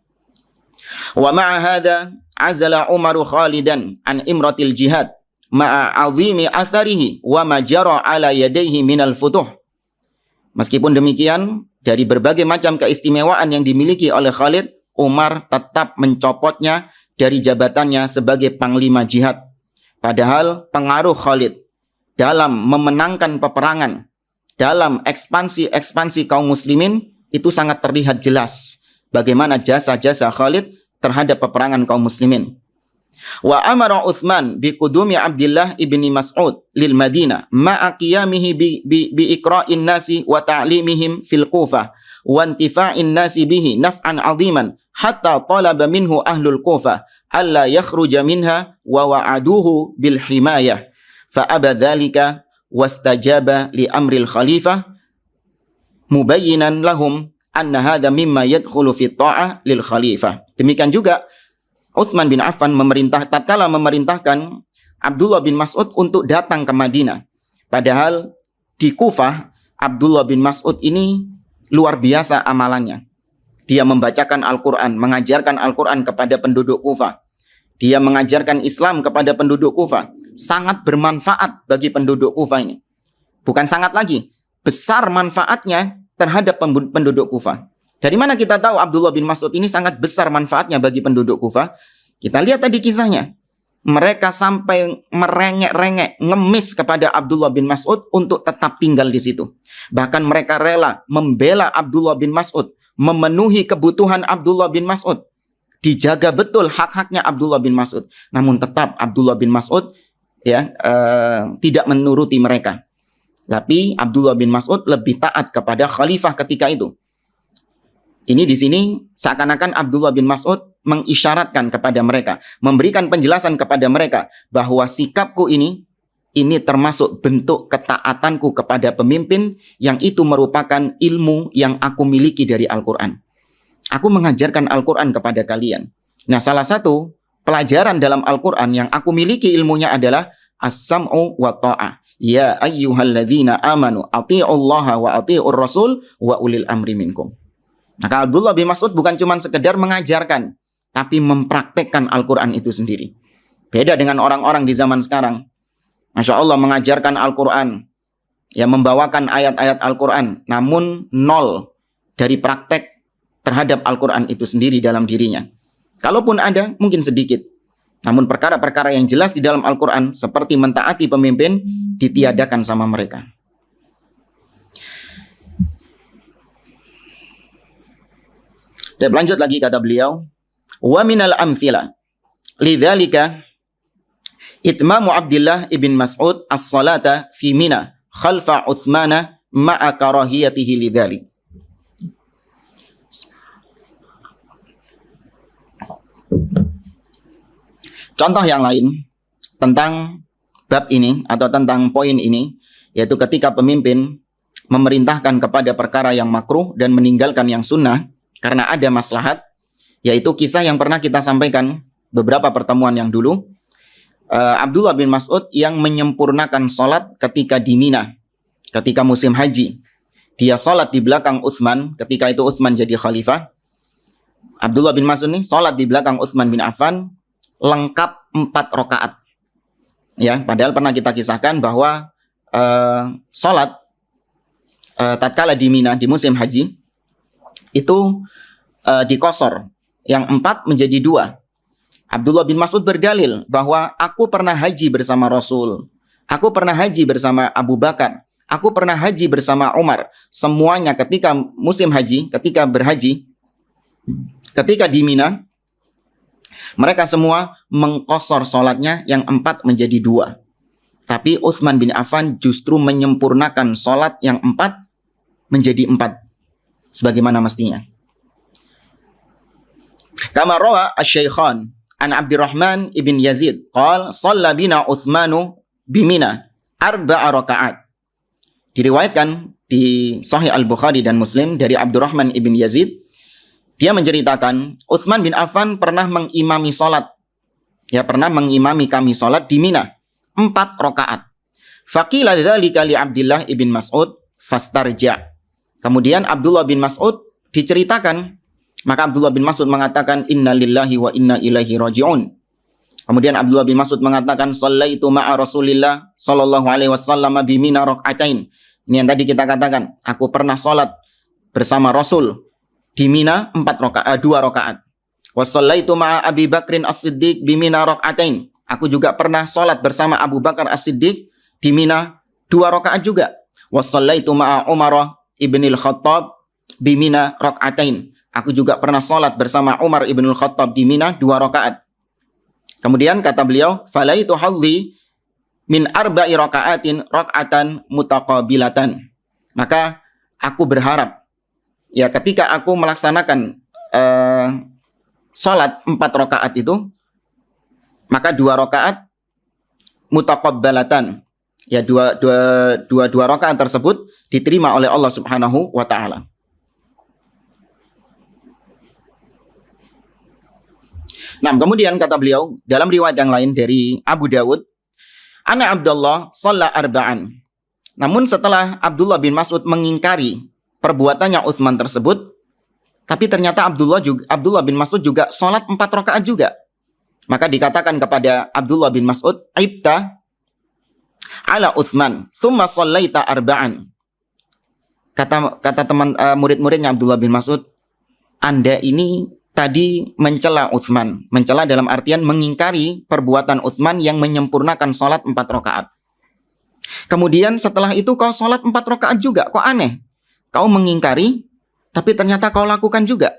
Wa ma'a hadza azala Umar Khalidan an imratil jihad ma'a 'azimi atharihi wa ma jara 'ala yadayhi minal futuh. Meskipun demikian, dari berbagai macam keistimewaan yang dimiliki oleh Khalid, Umar tetap mencopotnya dari jabatannya sebagai panglima jihad. Padahal pengaruh Khalid dalam memenangkan peperangan, dalam ekspansi kaum muslimin, itu sangat terlihat jelas bagaimana jasa-jasa Khalid terhadap peperangan kaum muslimin. Wa amara Utsman bi qudumi Abdullah ibni Mas'ud lil Madinah ma'a qiyamihi bi iqra'in nasi wa ta'limihim fil Kufah wa intifa'in nasi bihi naf'an 'aziman hatta talaba minhu ahlul Kufah alla yakhruja minha wa wa'aduhu bil himayah fa aba dzalika wastajaba li amril khalifah mubayyinan lahum anna hadha mimma yadkhulu fi ta'ah lil khalifah. Demikian juga Utsman bin Affan tatkala memerintahkan Abdullah bin Mas'ud untuk datang ke Madinah. Padahal di Kufah, Abdullah bin Mas'ud ini luar biasa amalannya. Dia membacakan Al-Quran, mengajarkan Al-Quran kepada penduduk Kufah. Dia mengajarkan Islam kepada penduduk Kufah. Sangat bermanfaat bagi penduduk Kufah ini. Bukan sangat lagi, besar manfaatnya terhadap penduduk Kufah. Dari mana kita tahu Abdullah bin Mas'ud ini sangat besar manfaatnya bagi penduduk Kufah? Kita lihat tadi kisahnya. Mereka sampai merengek-rengek, ngemis kepada Abdullah bin Mas'ud untuk tetap tinggal di situ. Bahkan mereka rela membela Abdullah bin Mas'ud, memenuhi kebutuhan Abdullah bin Mas'ud. Dijaga betul hak-haknya Abdullah bin Mas'ud. Namun tetap Abdullah bin Mas'ud tidak menuruti mereka. Tapi Abdullah bin Mas'ud lebih taat kepada khalifah ketika itu. Ini di sini seakan-akan Abdullah bin Mas'ud mengisyaratkan kepada mereka, memberikan penjelasan kepada mereka bahwa sikapku ini termasuk bentuk ketaatanku kepada pemimpin yang itu merupakan ilmu yang aku miliki dari Al-Quran. Aku mengajarkan Al-Quran kepada kalian. Nah, salah satu pelajaran dalam Al-Quran yang aku miliki ilmunya adalah as-sam'u wa ta'ah. Ya ayyuhalladzina amanu ati'ullaha wa ati'ur rasul wa ulil amri minkum. Maka Abdullah bin Mas'ud bukan cuma sekedar mengajarkan, tapi mempraktekkan Al-Quran itu sendiri. Beda dengan orang-orang di zaman sekarang. Masya Allah, mengajarkan Al-Quran, ya, membawakan ayat-ayat Al-Quran, namun nol dari praktek terhadap Al-Quran itu sendiri dalam dirinya. Kalaupun ada, mungkin sedikit. Namun perkara-perkara yang jelas di dalam Al-Quran, seperti mentaati pemimpin, ditiadakan sama mereka. Dan lanjut lagi kata beliau, wa minal amthila lidzalika itmamu Abdullah ibn Mas'ud as-salata fi Mina khalfa Uthmana ma'a karahiyatihi lidzalik. Contoh yang lain tentang bab ini atau tentang poin ini, yaitu ketika pemimpin memerintahkan kepada perkara yang makruh dan meninggalkan yang sunnah karena ada maslahat, yaitu kisah yang pernah kita sampaikan beberapa pertemuan yang dulu. Abdullah bin Mas'ud yang menyempurnakan sholat ketika di Mina, ketika musim haji. Dia sholat di belakang Utsman, ketika itu Utsman jadi khalifah. Abdullah bin Mas'ud ini sholat di belakang Utsman bin Affan, lengkap 4 rakaat. Ya, padahal pernah kita kisahkan bahwa sholat tatkala di Mina di musim haji itu dikosor, yang 4 menjadi 2. Abdullah bin Mas'ud berdalil bahwa aku pernah haji bersama Rasul, aku pernah haji bersama Abu Bakar, aku pernah haji bersama Umar. Semuanya ketika musim haji, ketika berhaji, ketika di Mina, mereka semua mengkosor sholatnya yang 4 menjadi 2. Tapi Utsman bin Affan justru menyempurnakan sholat yang 4 menjadi 4, sebagaimana mestinya. Kama rawa asy-Syaikhan an Abdurrahman ibn Yazid qala shalla bina Utsmanu bimina 4 rakaat. Diriwayatkan di Sahih Al-Bukhari dan Muslim dari Abdurrahman ibn Yazid, dia menceritakan Utsman bin Affan pernah mengimami salat, ya, pernah mengimami kami salat di Mina 4 rakaat. Faqila dzalika li Abdullah ibn Mas'ud fastarja. Kemudian Abdullah bin Mas'ud diceritakan, maka Abdullah bin Mas'ud mengatakan inna lillahi wa inna ilaihi raji'un. Kemudian Abdullah bin Mas'ud mengatakan shallaitu ma'a Rasulillah sallallahu alaihi wasallam bi Mina raka'atain. Ini yang tadi kita katakan, aku pernah salat bersama Rasul di Mina 2 rakaat. Wa shallaitu ma'a Abi Bakrin As-Siddiq bi Mina raka'atain. Aku juga pernah salat bersama Abu Bakar As-Siddiq di Mina 2 rakaat juga. Wa shallaitu ma'a Umar ibnil Khattab bi Mina raka'atain. Aku juga pernah salat bersama Umar ibn Khattab di Mina 2 rakaat. Kemudian kata beliau, falaitu hadhi min 4 rakaatin raka'atan mutaqabilatan. Maka aku berharap, ya, ketika aku melaksanakan salat 4 rakaat itu, maka 2 rakaat mutaqabbalatan, ya, dua rakaat tersebut diterima oleh Allah Subhanahu wa taala. Nah, kemudian kata beliau dalam riwayat yang lain dari Abu Dawud, Ana Abdullah shalla arba'an. Namun setelah Abdullah bin Mas'ud mengingkari perbuatannya Utsman tersebut, tapi ternyata Abdullah bin Mas'ud juga sholat 4 rakaat juga. Maka dikatakan kepada Abdullah bin Mas'ud, Aibta ala Utsman, thumma shallaita arba'an. Kata teman murid-muridnya Abdullah bin Mas'ud, Anda ini tadi mencela Utsman. Mencela dalam artian mengingkari perbuatan Utsman yang menyempurnakan sholat 4 rakaat. Kemudian setelah itu kau sholat 4 rakaat juga. Kok aneh? Kau mengingkari, tapi ternyata kau lakukan juga.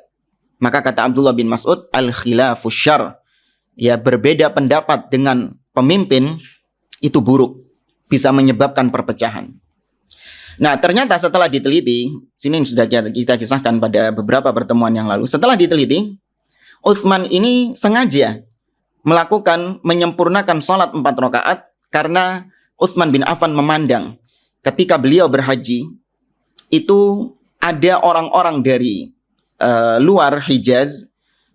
Maka kata Abdullah bin Mas'ud, al-khilafu syarr. Ya, berbeda pendapat dengan pemimpin itu buruk. Bisa menyebabkan perpecahan. Nah, ternyata setelah diteliti, sini sudah kita kisahkan pada beberapa pertemuan yang lalu. Setelah diteliti, Utsman ini sengaja menyempurnakan sholat 4 rakaat karena Utsman bin Affan memandang ketika beliau berhaji, itu ada orang-orang dari luar Hijaz,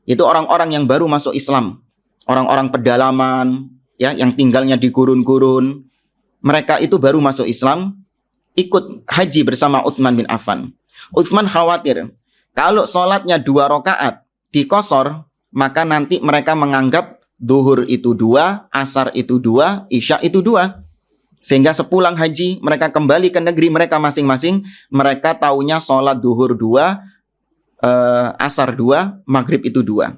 itu orang-orang yang baru masuk Islam, orang-orang pedalaman, ya, yang tinggalnya di gurun-gurun. Mereka itu baru masuk Islam, ikut haji bersama Utsman bin Affan. Utsman khawatir Kalau sholatnya 2 rakaat dikosor, maka nanti mereka menganggap zuhur itu 2, asar itu 2, isya itu 2. Sehingga sepulang haji, mereka kembali ke negeri mereka masing-masing, mereka taunya sholat zuhur 2, asar 2, maghrib itu 2.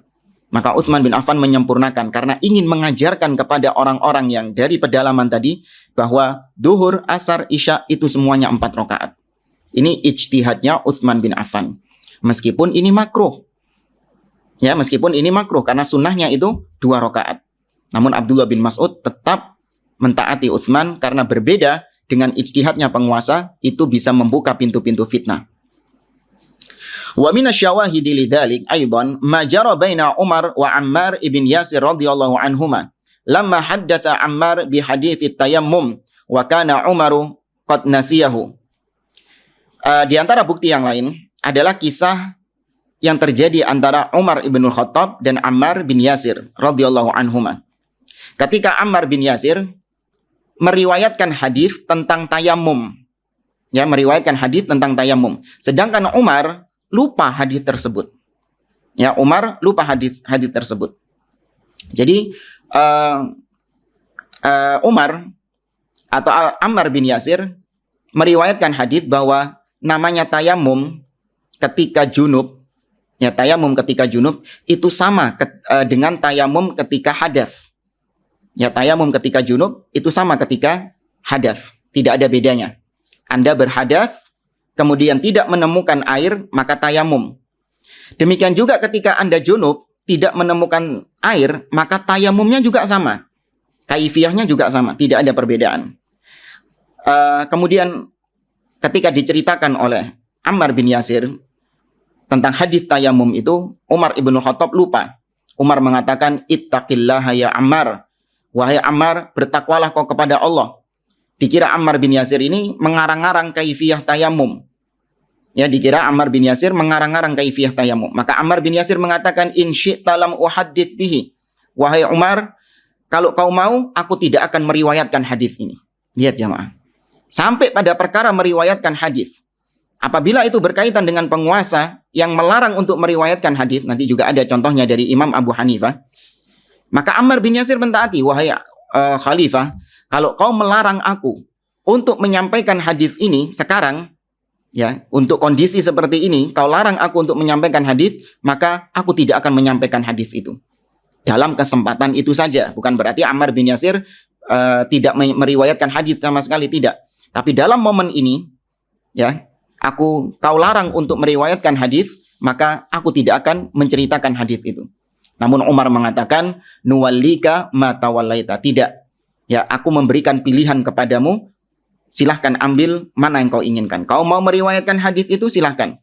Maka Utsman bin Affan menyempurnakan karena ingin mengajarkan kepada orang-orang yang dari pedalaman tadi bahwa zuhur, asar, isya itu semuanya 4 rakaat. Ini ijtihadnya Utsman bin Affan. Meskipun ini makruh. Ya, meskipun ini makruh karena sunnahnya itu 2 rakaat. Namun Abdullah bin Mas'ud tetap mentaati Utsman karena berbeda dengan ijtihadnya penguasa, itu bisa membuka pintu-pintu fitnah. Wa min asy-syawahidi lidzalik aidan ma jara baina Umar wa Ammar ibn Yasir radhiyallahu anhuma lamma haddatsa Ammar bi hadits tayammum wa kana Umaru qad nasiyahu. Di antara bukti yang lain adalah kisah yang terjadi antara Umar ibn Khattab dan Ammar bin Yasir radhiyallahu anhuma. Ketika Ammar bin Yasir meriwayatkan hadis tentang tayammum. Ya, meriwayatkan hadis tentang tayammum. Sedangkan Umar lupa hadis tersebut. Ya, Umar lupa hadis tersebut. Jadi Umar atau Ammar bin Yasir meriwayatkan hadis bahwa namanya tayammum ketika junub, ya tayamum ketika junub itu sama dengan tayamum ketika hadas. Ya, tayamum ketika junub itu sama ketika hadas, tidak ada bedanya. Anda berhadas kemudian tidak menemukan air, maka tayamum. Demikian juga ketika Anda junub tidak menemukan air, maka tayamumnya juga sama. Kaifiyahnya juga sama, tidak ada perbedaan. Kemudian ketika diceritakan oleh Ammar bin Yasir tentang hadis tayamum itu, Umar ibn Khattab lupa. Umar mengatakan, ittaqillaha ya Ammar. Wahai Ammar, bertakwalah kau kepada Allah. Dikira Ammar bin Yasir ini mengarang-arang kaifiyah tayamum. Ya, dikira Ammar bin Yasir mengarang-arang kaifiyah tayamum. Maka Ammar bin Yasir mengatakan, in syi'ta lam uhaddits bihi. Wahai Umar, kalau kau mau, aku tidak akan meriwayatkan hadis ini. Lihat jamaah. Sampai pada perkara meriwayatkan hadis. Apabila itu berkaitan dengan penguasa yang melarang untuk meriwayatkan hadis, nanti juga ada contohnya dari Imam Abu Hanifah. Maka Ammar bin Yasir mentaati, wahai Khalifah, kalau kau melarang aku untuk menyampaikan hadis ini sekarang, ya, untuk kondisi seperti ini, kau larang aku untuk menyampaikan hadis, maka aku tidak akan menyampaikan hadis itu. Dalam kesempatan itu saja, bukan berarti Ammar bin Yasir tidak meriwayatkan hadis sama sekali, tidak. Tapi dalam momen ini, ya, kau larang untuk meriwayatkan hadis, maka aku tidak akan menceritakan hadis itu. Namun Umar mengatakan, nuwallika ma tawallaita. Tidak. Ya, aku memberikan pilihan kepadamu, silahkan ambil mana yang kau inginkan. Kau mau meriwayatkan hadis itu, silahkan.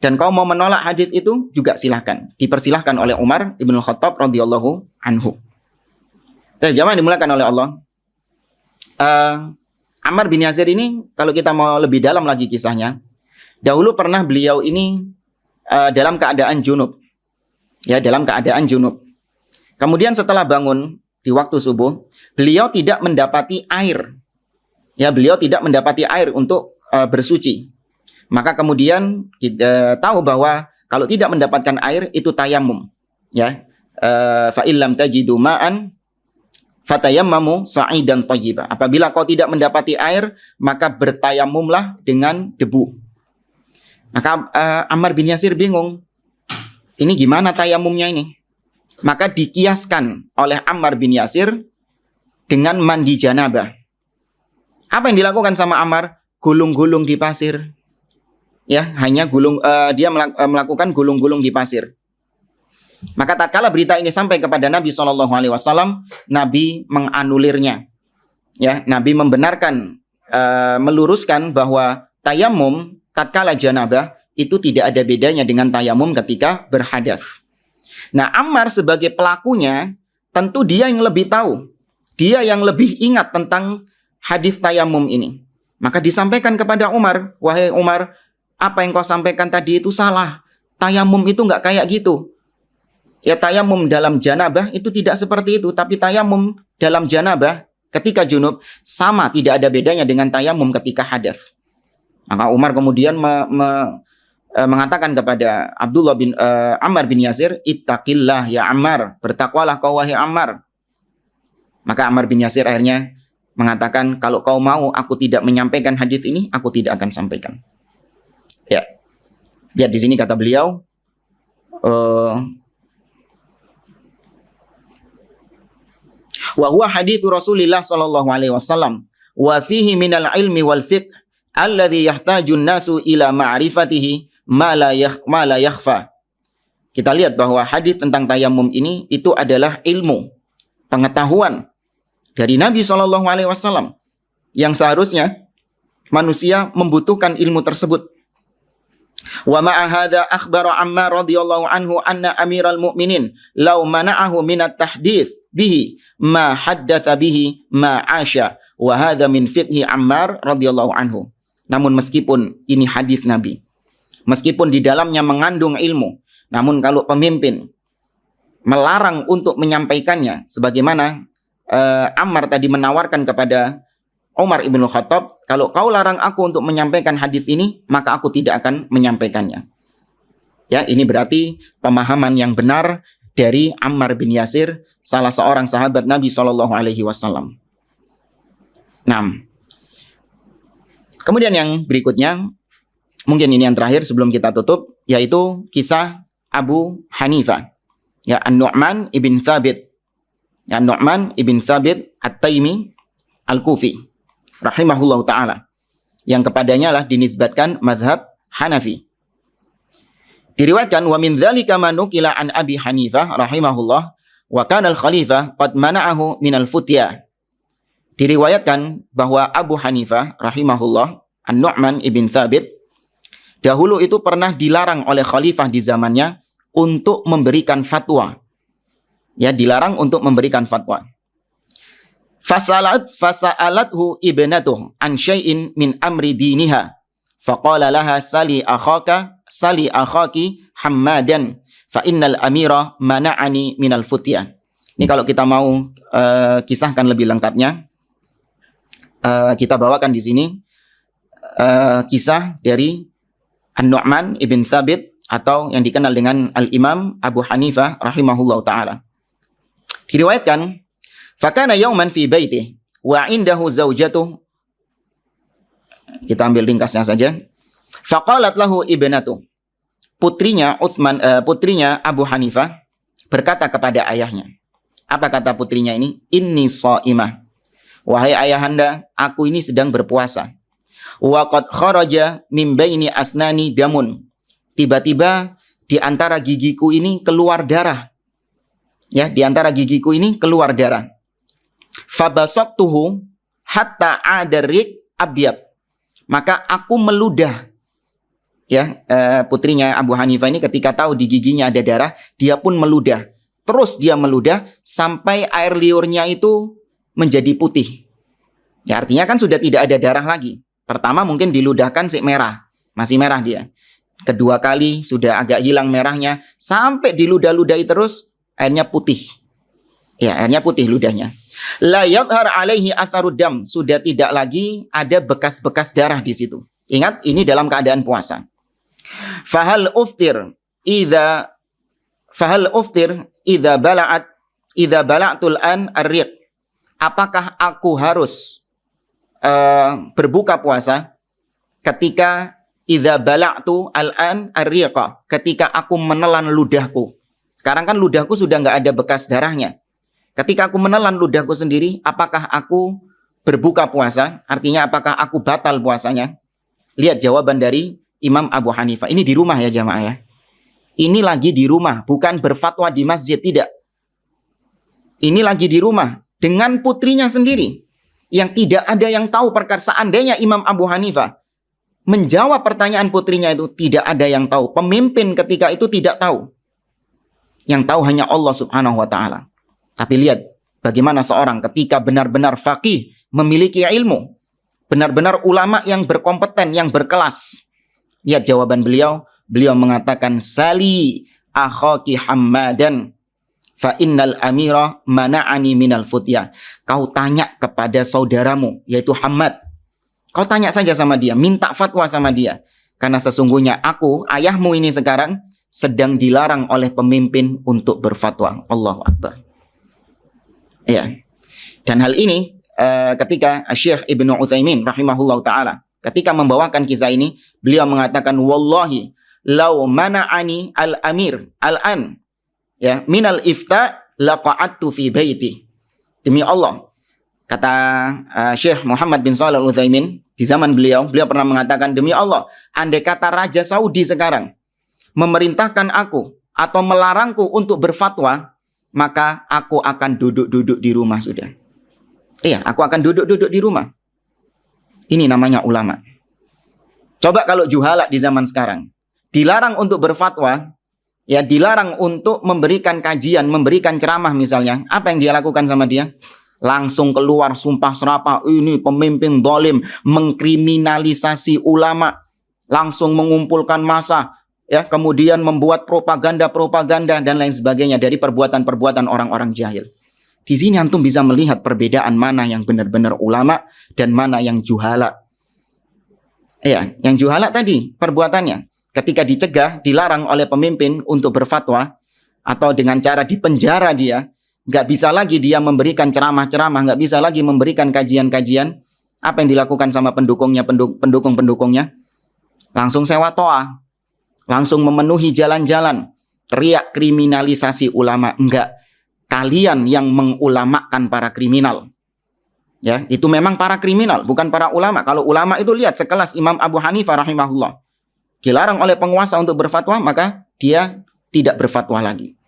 Dan kau mau menolak hadis itu, juga silahkan. Dipersilahkan oleh Umar ibn Khattab radhiyallahu anhu. Jamaah dimulakan oleh Allah. Ammar bin Yasir ini, kalau kita mau lebih dalam lagi kisahnya, dahulu pernah beliau ini dalam keadaan junub. Ya, dalam keadaan junub. Kemudian setelah bangun di waktu subuh, beliau tidak mendapati air. Ya, beliau tidak mendapati air untuk bersuci. Maka kemudian kita tahu bahwa kalau tidak mendapatkan air itu tayamum. Ya, fa illam tajidu ma'an fatayammamu sa'idan thayyiba. Apabila kau tidak mendapati air, maka bertayamumlah dengan debu. Maka Ammar bin Yasir bingung. Ini gimana tayamumnya ini? Maka dikiaskan oleh Ammar bin Yasir dengan mandi janabah. Apa yang dilakukan sama Ammar? Gulung-gulung di pasir. Ya, hanya dia melakukan gulung-gulung di pasir. Maka tatkala berita ini sampai kepada Nabi SAW, Nabi menganulirnya. Ya, Nabi membenarkan, meluruskan bahwa tayamum tatkala janabah itu tidak ada bedanya dengan tayamum ketika berhadas. Nah, Ammar sebagai pelakunya, tentu dia yang lebih tahu. Dia yang lebih ingat tentang hadis tayamum ini. Maka disampaikan kepada Umar, wahai Umar, apa yang kau sampaikan tadi itu salah. Tayamum itu nggak kayak gitu. Ya, tayamum dalam janabah itu tidak seperti itu. Tapi tayamum dalam janabah ketika junub sama, tidak ada bedanya dengan tayamum ketika hadas. Maka Umar kemudian mengatakan kepada Abdullah bin Ammar bin Yasir, "Ittaqillah ya Ammar, bertakwalah kau wahai Ammar." Maka Ammar bin Yasir akhirnya mengatakan, "Kalau kau mau aku tidak menyampaikan hadis ini, aku tidak akan sampaikan." Ya. Lihat di sini kata beliau, wa huwa haditsu Rasulillah sallallahu alaihi wasallam wa fihi minal ilmi wal fiqh alladhi yahtajun nasu ila ma'rifatihi ma la yakhfa. Kita lihat bahwa hadis tentang tayamum ini itu adalah ilmu, pengetahuan dari Nabi sallallahu alaihi wasallam yang seharusnya manusia membutuhkan ilmu tersebut. Wa ma'a hadza akhbara Ammar radhiyallahu anhu anna amiral mu'minin law mana'ahu min at-tahdits bihi ma haddatsa bihi ma 'asha wa hadza min fiqhi Ammar radhiyallahu anhu. Namun meskipun ini hadis Nabi, meskipun di dalamnya mengandung ilmu, namun kalau pemimpin melarang untuk menyampaikannya, sebagaimana Ammar tadi menawarkan kepada Umar ibn Khattab, kalau kau larang aku untuk menyampaikan hadis ini, maka aku tidak akan menyampaikannya. Ya, ini berarti pemahaman yang benar dari Ammar bin Yasir, salah seorang sahabat Nabi Shallallahu Alaihi Wasallam. Nah, kemudian yang berikutnya, mungkin ini yang terakhir sebelum kita tutup, yaitu kisah Abu Hanifah, ya, An-Nu'man ibn Thabit, ya, Nu'man ibn Thabit At-Taimi Al-Kufi rahimahullah ta'ala, yang kepadanya lah dinisbatkan madhab Hanafi. Diriwayatkan, wa min dzalika ma nukila an Abi Hanifah rahimahullah wa kana al-khalifah qad mana'ahu min al-futya. Diriwayatkan bahwa Abu Hanifah rahimahullah, An-Nu'man ibn Thabit, dahulu itu pernah dilarang oleh khalifah di zamannya untuk memberikan fatwa. Ya, dilarang untuk memberikan fatwa. Fasa'alathu ibnatuh an syai'in min amri diniha. Faqala laha sali akhaki Hammadan fa innal amira mana'ani minal futya. Ini kalau kita mau kisahkan lebih lengkapnya, kita bawakan di sini kisah dari An-Nu'man ibn Thabit, atau yang dikenal dengan Al-Imam Abu Hanifah rahimahullah ta'ala. Diriwayatkan, fakana yawman fi baitih wa indahu zaujatuh. Kita ambil ringkasnya saja. Faqalat lahu ibnatu. Putrinya Abu Hanifah berkata kepada ayahnya. Apa kata putrinya ini? Inni sha'imah. Wahai ayahanda, aku ini sedang berpuasa. Wa qad kharaja min baini asnani damun. Tiba-tiba di antara gigiku ini keluar darah. Ya, di antara gigiku ini keluar darah. Fabasaqtuhu hatta adarik abyad. Maka aku meludah. Ya, putrinya Abu Hanifah ini ketika tahu di giginya ada darah, dia pun meludah. Terus dia meludah sampai air liurnya itu menjadi putih. Ya, artinya kan sudah tidak ada darah lagi. Pertama mungkin diludahkan merah, masih merah dia. Kedua kali sudah agak hilang merahnya, sampai diludah-ludahi terus airnya putih. Ya, airnya putih ludahnya. La yadhar alaihi atharud dam, sudah tidak lagi ada bekas-bekas darah di situ. Ingat, ini dalam keadaan puasa. Fahal uftir idza bala'tul an ar-riq. Apakah aku harus berbuka puasa ketika idza bala'tu al-an ar-riqa, ketika aku menelan ludahku. Sekarang kan ludahku sudah nggak ada bekas darahnya. Ketika aku menelan ludahku sendiri, apakah aku berbuka puasa? Artinya apakah aku batal puasanya? Lihat jawaban dari Imam Abu Hanifah. Ini di rumah ya jamaah ya. Ini lagi di rumah, bukan berfatwa di masjid, tidak. Ini lagi di rumah dengan putrinya sendiri. Yang tidak ada yang tahu perkara. Seandainya Imam Abu Hanifah menjawab pertanyaan putrinya itu, tidak ada yang tahu. Pemimpin ketika itu tidak tahu. Yang tahu hanya Allah subhanahu wa ta'ala. Tapi lihat bagaimana seorang ketika benar-benar faqih, memiliki ilmu, benar-benar ulama yang berkompeten, yang berkelas. Lihat jawaban beliau. Beliau mengatakan, sali akhaki Hammadan fa innal amira mana'ani minal futya. Kau tanya kepada saudaramu, yaitu Hammad. Kau tanya saja sama dia, minta fatwa sama dia. Karena sesungguhnya aku, ayahmu ini sekarang sedang dilarang oleh pemimpin untuk berfatwa. Allahu Akbar. Ya. Dan hal ini ketika Syekh Ibnu Utsaimin rahimahullah ta'ala ketika membawakan kisah ini, beliau mengatakan, wallahi law mana'ani al-amir al-an ya minal ifta laqa'attu fi baiti. Demi Allah, kata Syekh Muhammad bin Shalih Al-Utsaimin di zaman beliau pernah mengatakan, demi Allah, andai kata Raja Saudi sekarang memerintahkan aku atau melarangku untuk berfatwa, maka aku akan duduk-duduk di rumah sudah. Iya, aku akan duduk-duduk di rumah. Ini namanya ulama. Coba kalau juhala di zaman sekarang, dilarang untuk berfatwa, ya dilarang untuk memberikan kajian, memberikan ceramah misalnya, apa yang dia lakukan sama dia? Langsung keluar sumpah serapah, ini pemimpin zalim, mengkriminalisasi ulama, langsung mengumpulkan massa, ya, kemudian membuat propaganda dan lain sebagainya dari perbuatan-perbuatan orang-orang jahil. Di sini antum bisa melihat perbedaan mana yang benar-benar ulama dan mana yang juhala. Ya, yang juhala tadi perbuatannya ketika dicegah, dilarang oleh pemimpin untuk berfatwa atau dengan cara dipenjara dia, nggak bisa lagi dia memberikan ceramah-ceramah, nggak bisa lagi memberikan kajian-kajian. Apa yang dilakukan sama pendukung-pendukungnya? Langsung sewa toa, langsung memenuhi jalan-jalan, teriak kriminalisasi ulama. Enggak, kalian yang mengulamakan para kriminal. Ya, itu memang para kriminal, bukan para ulama. Kalau ulama itu lihat sekelas Imam Abu Hanifah rahimahullah, dilarang oleh penguasa untuk berfatwa, maka dia tidak berfatwa lagi.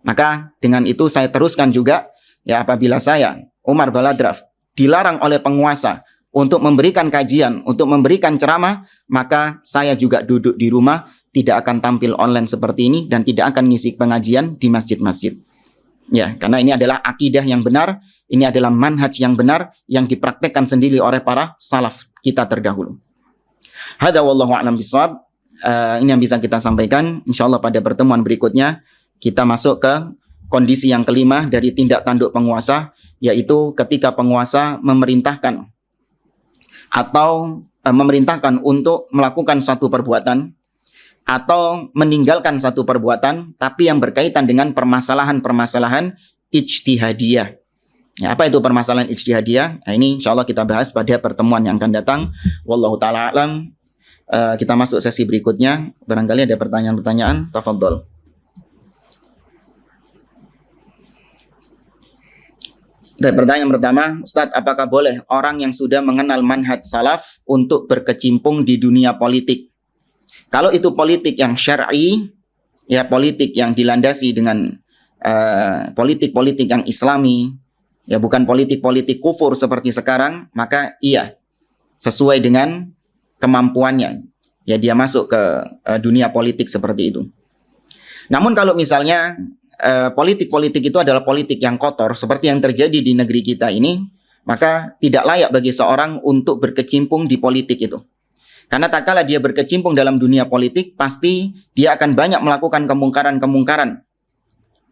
Maka dengan itu saya teruskan juga, ya, apabila saya, Umar Baladraf, dilarang oleh penguasa untuk memberikan kajian, untuk memberikan ceramah, maka saya juga duduk di rumah, tidak akan tampil online seperti ini, dan tidak akan ngisi pengajian di masjid-masjid. Ya, karena ini adalah akidah yang benar, ini adalah manhaj yang benar, yang dipraktekkan sendiri oleh para salaf kita terdahulu. Hadza wallahu a'lam bishawab. Ini yang bisa kita sampaikan. Insyaallah pada pertemuan berikutnya kita masuk ke kondisi yang kelima dari tindak tanduk penguasa, yaitu ketika penguasa memerintahkan atau memerintahkan untuk melakukan satu perbuatan atau meninggalkan satu perbuatan, tapi yang berkaitan dengan permasalahan-permasalahan ijtihadiyah. Ya, apa itu permasalahan ijtihadiyah? Nah, ini insyaallah kita bahas pada pertemuan yang akan datang. Wallahu ta'ala a'lam. Kita masuk sesi berikutnya. Barangkali ada pertanyaan-pertanyaan. Tafadhol. Pertanyaan pertama, Ustadz, apakah boleh orang yang sudah mengenal manhaj salaf untuk berkecimpung di dunia politik? Kalau itu politik yang syar'i, ya politik yang dilandasi dengan politik-politik yang islami, ya bukan politik-politik kufur seperti sekarang, maka iya, sesuai dengan kemampuannya, ya dia masuk ke dunia politik seperti itu. Namun kalau misalnya politik-politik itu adalah politik yang kotor, seperti yang terjadi di negeri kita ini, maka tidak layak bagi seorang untuk berkecimpung di politik itu. Karena tak kala dia berkecimpung dalam dunia politik, pasti dia akan banyak melakukan kemungkaran-kemungkaran.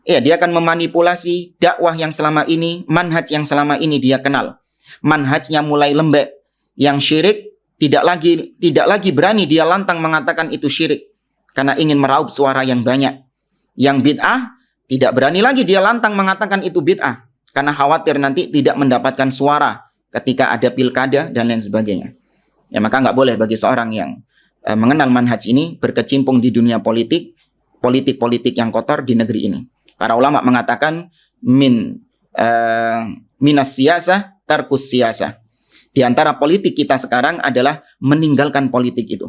Ya, dia akan memanipulasi dakwah yang selama ini, manhaj yang selama ini dia kenal. Manhajnya mulai lembek, yang syirik tidak lagi berani dia lantang mengatakan itu syirik, karena ingin meraup suara yang banyak. Yang bid'ah, tidak berani lagi dia lantang mengatakan itu bid'ah, karena khawatir nanti tidak mendapatkan suara ketika ada pilkada dan lain sebagainya. Ya, maka nggak boleh bagi seorang yang mengenal manhaj ini berkecimpung di dunia politik yang kotor di negeri ini. Para ulama mengatakan minas siyasah tarkus siyasah. Di antara politik kita sekarang adalah meninggalkan politik itu.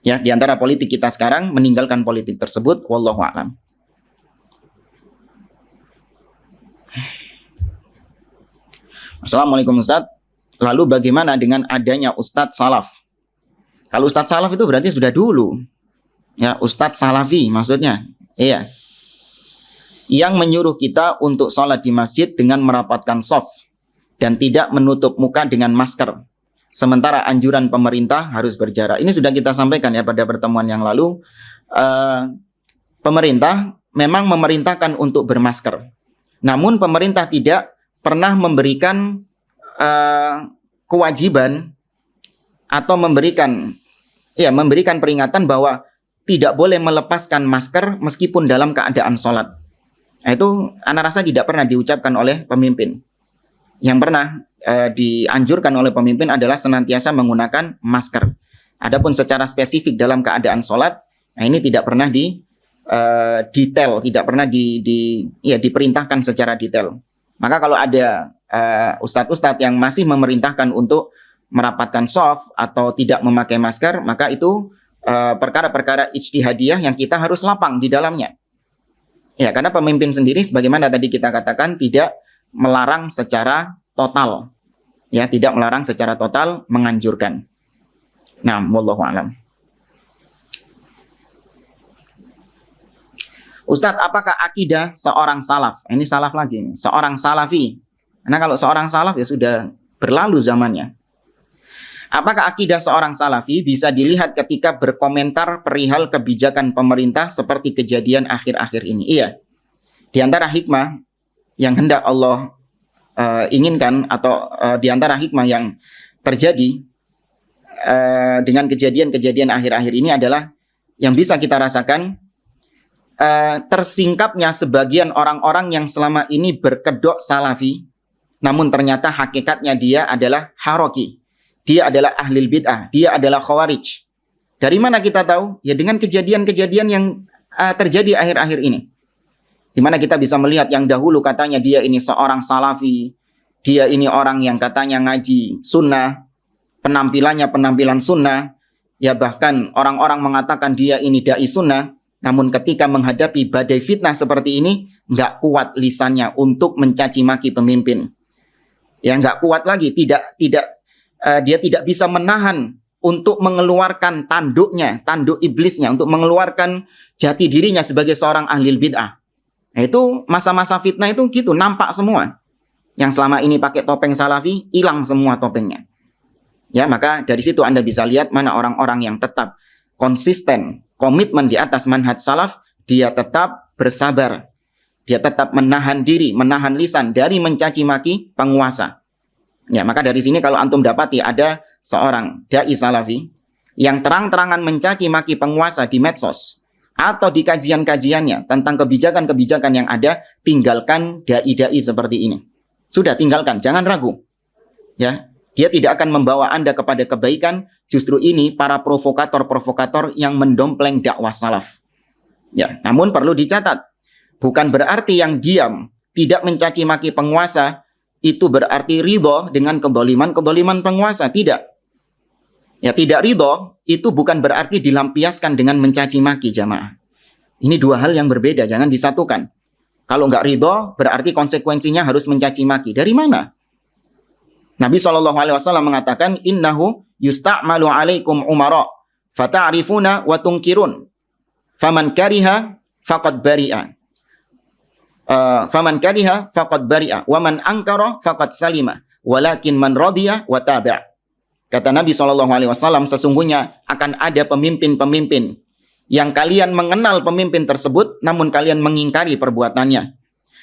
Ya, di antara politik kita sekarang meninggalkan politik tersebut. Wallahu a'lam. Assalamualaikum Ustadz. Lalu bagaimana dengan adanya Ustadz Salaf? Kalau Ustadz Salaf itu berarti sudah dulu. Ya, Ustadz Salafi maksudnya. Iya. Yang menyuruh kita untuk sholat di masjid dengan merapatkan shaf dan tidak menutup muka dengan masker. Sementara anjuran pemerintah harus berjarak. Ini sudah kita sampaikan ya pada pertemuan yang lalu. Pemerintah memang memerintahkan untuk bermasker. Namun pemerintah tidak pernah memberikan kewajiban atau memberikan memberikan peringatan bahwa tidak boleh melepaskan masker meskipun dalam keadaan sholat. Nah, itu ana rasa tidak pernah diucapkan oleh pemimpin. Yang pernah dianjurkan oleh pemimpin adalah senantiasa menggunakan masker. Adapun secara spesifik dalam keadaan sholat, nah ini tidak pernah detail, tidak pernah diperintahkan secara detail. Maka kalau ada ustadz-ustadz yang masih memerintahkan untuk merapatkan shaf atau tidak memakai masker, maka itu perkara-perkara ijtihadiyah yang kita harus lapang di dalamnya. Ya, karena pemimpin sendiri sebagaimana tadi kita katakan tidak melarang secara total. Ya, tidak melarang secara total, menganjurkan. Nah, wallahu a'lam. Ustadz, apakah akidah seorang salaf? Ini salaf lagi, seorang salafi. Karena kalau seorang salaf ya sudah berlalu zamannya. Apakah akidah seorang salafi bisa dilihat ketika berkomentar perihal kebijakan pemerintah seperti kejadian akhir-akhir ini? Iya. Di antara hikmah yang hendak Allah inginkan atau di antara hikmah yang terjadi dengan kejadian-kejadian akhir-akhir ini adalah yang bisa kita rasakan tersingkapnya sebagian orang-orang yang selama ini berkedok salafi, namun ternyata hakikatnya dia adalah haroki. Dia adalah ahlil bid'ah, dia adalah khawarij. Dari mana kita tahu? Ya dengan kejadian-kejadian yang terjadi akhir-akhir ini. Di mana kita bisa melihat yang dahulu katanya dia ini seorang salafi, dia ini orang yang katanya ngaji sunnah, penampilannya penampilan sunnah, ya bahkan orang-orang mengatakan dia ini dai sunnah, namun ketika menghadapi badai fitnah seperti ini, nggak kuat lisannya untuk mencaci maki pemimpin. Ya nggak kuat lagi, dia tidak bisa menahan untuk mengeluarkan tanduk iblisnya, untuk mengeluarkan jati dirinya sebagai seorang ahli bid'ah. Nah, itu masa-masa fitnah itu gitu, nampak semua. Yang selama ini pakai topeng salafi, hilang semua topengnya. Ya, maka dari situ Anda bisa lihat mana orang-orang yang tetap konsisten, komitmen di atas manhaj salaf, dia tetap bersabar. Dia tetap menahan diri, menahan lisan dari mencaci maki penguasa. Ya, maka dari sini kalau antum dapati ada seorang dai salafi yang terang-terangan mencaci maki penguasa di medsos atau di kajian-kajiannya tentang kebijakan-kebijakan yang ada, tinggalkan dai-dai seperti ini. Sudah, tinggalkan, jangan ragu. Ya, dia tidak akan membawa Anda kepada kebaikan, justru ini para provokator-provokator yang mendompleng dakwah salaf. Ya, namun perlu dicatat, bukan berarti yang diam tidak mencaci maki penguasa itu berarti ridho dengan kedoliman penguasa. Tidak. Ya, tidak ridho itu bukan berarti dilampiaskan dengan mencaci maki, jamaah. Ini dua hal yang berbeda, jangan disatukan. Kalau nggak ridho, berarti konsekuensinya harus mencaci maki. Dari mana? Nabi SAW mengatakan, innahu yusta'malu alaikum umara, fata'rifuna wa tunkirun. Faman kariha faqad bari'a. Faman kariha faqad bari'a wa man ankara faqad salima walakin man radiya wa tabi'. Kata Nabi SAW, sesungguhnya akan ada pemimpin-pemimpin yang kalian mengenal pemimpin tersebut namun kalian mengingkari perbuatannya.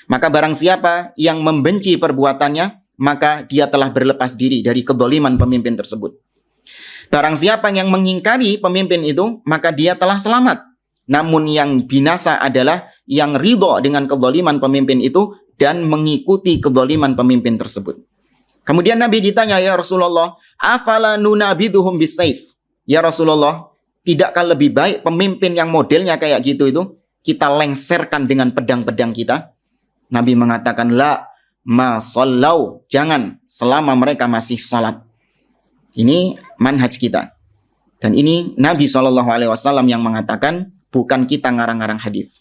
Maka barang siapa yang membenci perbuatannya, maka dia telah berlepas diri dari kedoliman pemimpin tersebut. Barang siapa yang mengingkari pemimpin itu, maka dia telah selamat. Namun yang binasa adalah yang ridho dengan kedoliman pemimpin itu dan mengikuti kedoliman pemimpin tersebut. Kemudian Nabi ditanya, ya Rasulullah, afala nunabiduhum bisayf? Ya Rasulullah, tidakkah lebih baik pemimpin yang modelnya kayak gitu itu kita lengserkan dengan pedang-pedang kita? Nabi mengatakan, la ma sallau, jangan selama mereka masih salat. Ini manhaj kita. Dan ini Nabi SAW yang mengatakan, bukan kita ngarang-ngarang hadis.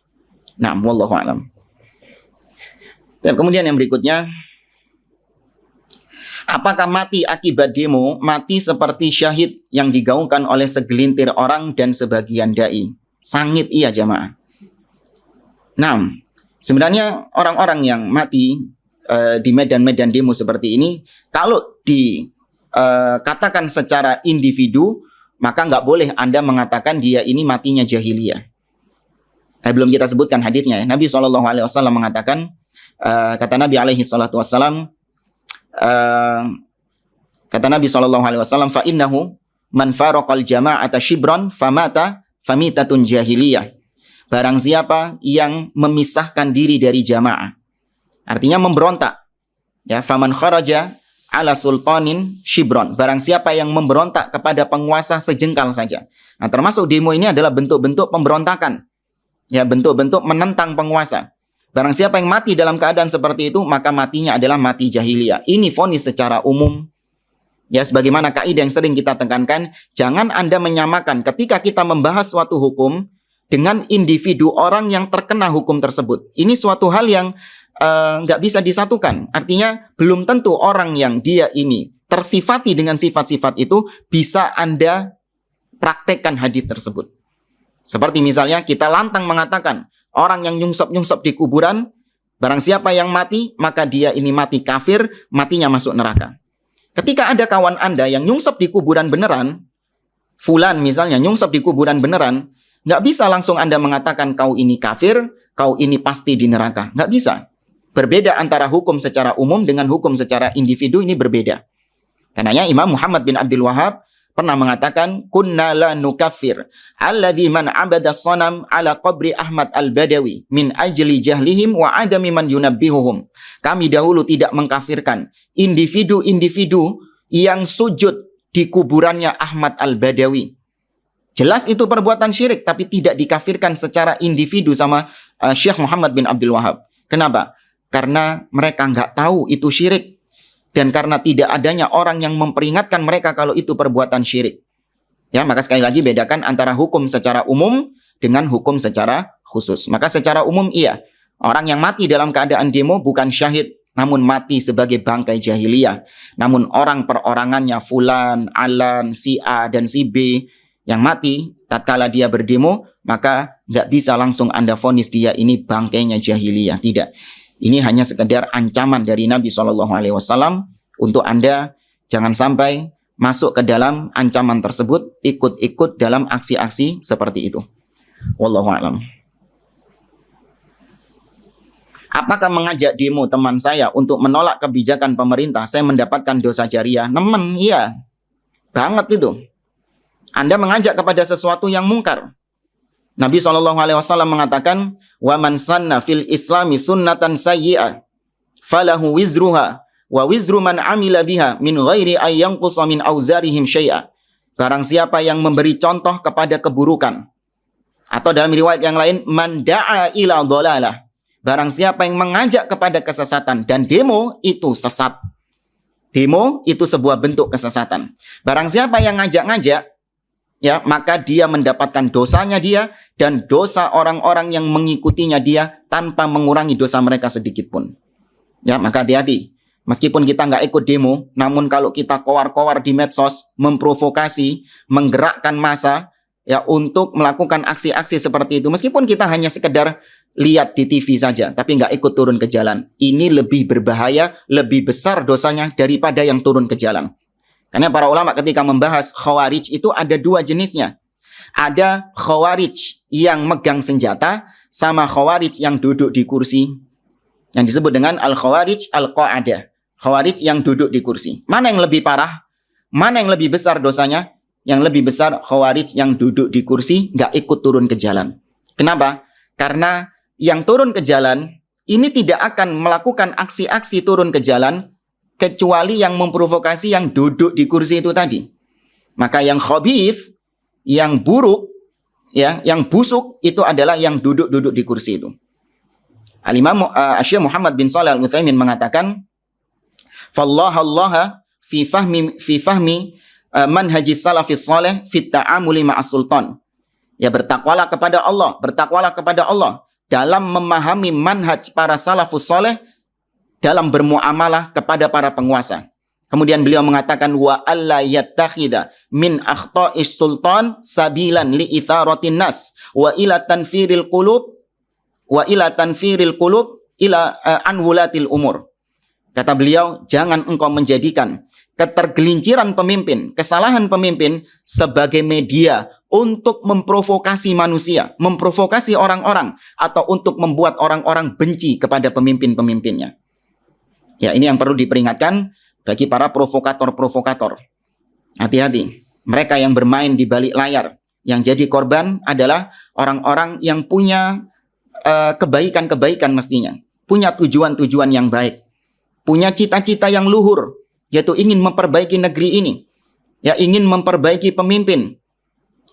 Nah, wallahu a'lam. Dan kemudian yang berikutnya, apakah mati akibat demo, mati seperti syahid yang digaungkan oleh segelintir orang dan sebagian dai? Sangit iya jamaah. Nah, sebenarnya orang-orang yang mati di medan-medan demo seperti ini, kalau dikatakan secara individu, maka nggak boleh Anda mengatakan dia ini matinya jahiliyah. Belum kita sebutkan haditsnya ya. Nabi SAW mengatakan, kata Nabi SAW, fa innahu man faraqal jama'ata shibran famata famitatun jahiliyah. Barang siapa yang memisahkan diri dari jamaah, artinya memberontak. Ya, faman kharaja ala sultanin shibron. Barang siapa yang memberontak kepada penguasa sejengkal saja. Nah, termasuk demo ini adalah bentuk-bentuk pemberontakan. Ya, bentuk-bentuk menentang penguasa. Barang siapa yang mati dalam keadaan seperti itu, maka matinya adalah mati jahiliyah. Ini vonis secara umum. Ya, sebagaimana kaidah yang sering kita tekankan, jangan Anda menyamakan ketika kita membahas suatu hukum dengan individu orang yang terkena hukum tersebut. Ini suatu hal yang nggak bisa disatukan. Artinya belum tentu orang yang dia ini tersifati dengan sifat-sifat itu bisa Anda praktekkan hadis tersebut. Seperti misalnya kita lantang mengatakan orang yang nyungsep-nyungsep di kuburan, barang siapa yang mati maka dia ini mati kafir, matinya masuk neraka. Ketika ada kawan Anda yang nyungsep di kuburan beneran, fulan misalnya nyungsep di kuburan beneran, nggak bisa langsung Anda mengatakan kau ini kafir, kau ini pasti di neraka. Nggak bisa. Berbeda antara hukum secara umum dengan hukum secara individu, ini berbeda. Karenanya Imam Muhammad bin Abdul Wahhab pernah mengatakan, kunna la nukaffir alladhi man abada sanam ala qabri Ahmad al-Badawi min ajli jahlihim wa adami man yunabbihuhum. Kami dahulu tidak mengkafirkan individu-individu yang sujud di kuburannya Ahmad al-Badawi. Jelas itu perbuatan syirik, tapi tidak dikafirkan secara individu sama Syekh Muhammad bin Abdul Wahhab. Kenapa? Karena mereka nggak tahu itu syirik. Dan karena tidak adanya orang yang memperingatkan mereka kalau itu perbuatan syirik. Ya, maka sekali lagi bedakan antara hukum secara umum dengan hukum secara khusus. Maka secara umum iya, orang yang mati dalam keadaan demo bukan syahid, namun mati sebagai bangkai jahiliyah. Namun orang perorangannya fulan, alan, si A, dan si B yang mati tatkala dia berdemo, maka nggak bisa langsung Anda vonis dia ini bangkainya jahiliyah. Tidak. Ini hanya sekedar ancaman dari Nabi SAW untuk Anda jangan sampai masuk ke dalam ancaman tersebut, ikut-ikut dalam aksi-aksi seperti itu. Wallahu a'lam. Apakah mengajak demo teman saya untuk menolak kebijakan pemerintah saya mendapatkan dosa jariah? Nemen, iya. Banget itu. Anda mengajak kepada sesuatu yang mungkar. Nabi SAW mengatakan, wa man sanna fil islami sunnatan sayyi'ah falahu wizruha wa wizru man amila biha min ghairi ay yanqusa min auzarihim syai'a. Barang siapa yang memberi contoh kepada keburukan, atau dalam riwayat yang lain, man da'a ila dhalalah. Barang siapa yang mengajak kepada kesesatan, dan demo itu sesat. Demo itu sebuah bentuk kesesatan. Barang siapa yang ngajak-ngajak, ya, maka dia mendapatkan dosanya dia dan dosa orang-orang yang mengikutinya dia tanpa mengurangi dosa mereka sedikit pun. Ya, maka hati-hati. Meskipun kita nggak ikut demo, namun kalau kita kowar-kowar di medsos, memprovokasi, menggerakkan massa, ya, untuk melakukan aksi-aksi seperti itu, meskipun kita hanya sekedar lihat di TV saja, tapi nggak ikut turun ke jalan, ini lebih berbahaya, lebih besar dosanya daripada yang turun ke jalan. Karena para ulama ketika membahas khawarij itu ada dua jenisnya. Ada khawarij yang megang senjata sama khawarij yang duduk di kursi. Yang disebut dengan al-khawarij al-qa'adah. Khawarij yang duduk di kursi. Mana yang lebih parah? Mana yang lebih besar dosanya? Yang lebih besar khawarij yang duduk di kursi, nggak ikut turun ke jalan. Kenapa? Karena yang turun ke jalan ini tidak akan melakukan aksi-aksi turun ke jalan kecuali yang memprovokasi yang duduk di kursi itu tadi. Maka yang khabith, yang buruk, ya, yang busuk itu adalah yang duduk-duduk di kursi itu. Al-Imam Syekh Muhammad bin Shalih Al-Utsaimin mengatakan, "Fallahallaha fi fahmi manhajis salafis salih fi ta'amuli ma'as sultan." Ya, bertakwalah kepada Allah dalam memahami manhaj para salafus salih dalam bermuamalah kepada para penguasa. Kemudian beliau mengatakan wa alla yattakhidha min akhta'is sultan sabilan li itharatin nas wa ila tanfiril qulub ila anwulatil umur. Kata beliau, jangan engkau menjadikan ketergelinciran pemimpin, kesalahan pemimpin sebagai media untuk memprovokasi manusia, memprovokasi orang-orang, atau untuk membuat orang-orang benci kepada pemimpin-pemimpinnya. Ya, ini yang perlu diperingatkan bagi para provokator-provokator. Hati-hati. mereka yang bermain di balik layar. Yang jadi korban adalah orang-orang yang punya kebaikan-kebaikan mestinya, punya tujuan-tujuan yang baik, punya cita-cita yang luhur, yaitu ingin memperbaiki negeri ini, ya, ingin memperbaiki pemimpin,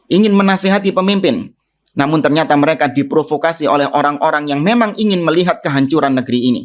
ingin menasihati pemimpin. Namun ternyata mereka diprovokasi oleh orang-orang yang memang ingin melihat kehancuran negeri ini,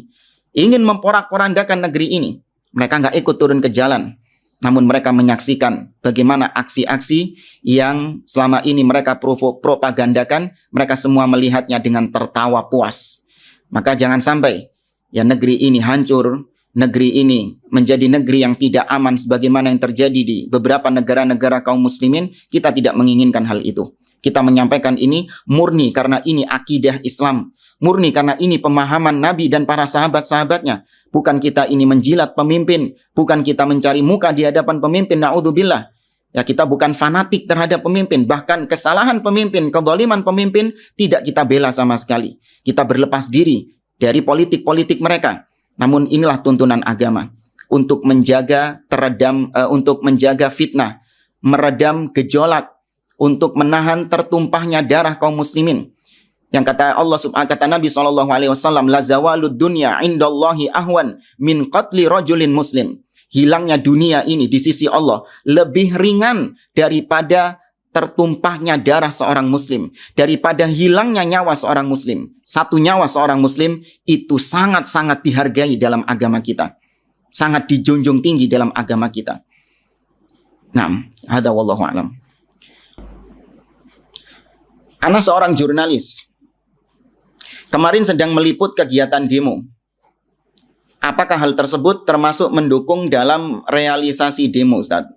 ingin memporak-porandakan negeri ini. Mereka nggak ikut turun ke jalan, namun mereka menyaksikan bagaimana aksi-aksi yang selama ini mereka propagandakan. Mereka semua melihatnya dengan tertawa puas. Maka jangan sampai ya negeri ini hancur, negeri ini menjadi negeri yang tidak aman sebagaimana yang terjadi di beberapa negara-negara kaum muslimin. Kita tidak menginginkan hal itu. Kita menyampaikan ini murni karena ini akidah Islam, murni karena ini pemahaman Nabi dan para sahabat-sahabatnya. Bukan kita ini menjilat pemimpin, bukan kita mencari muka di hadapan pemimpin, na'udzubillah. Ya, kita bukan fanatik terhadap pemimpin, bahkan kesalahan pemimpin, kezaliman pemimpin tidak kita bela sama sekali. Kita berlepas diri dari politik-politik mereka. Namun inilah tuntunan agama untuk menjaga untuk menjaga fitnah, meredam gejolak, untuk menahan tertumpahnya darah kaum muslimin. Yang kata Nabi SAW, la zawalud dunya indallahi ahwan min qatli rajulin muslim. Hilangnya dunia ini di sisi Allah lebih ringan daripada tertumpahnya darah seorang muslim, daripada hilangnya nyawa seorang muslim. Satu nyawa seorang muslim itu sangat-sangat dihargai dalam agama kita, sangat dijunjung tinggi dalam agama kita. Naam, hada wallahu a'lam. Ana seorang jurnalis. Kemarin sedang meliput kegiatan demo. Apakah hal tersebut termasuk mendukung dalam realisasi demo, Ustaz?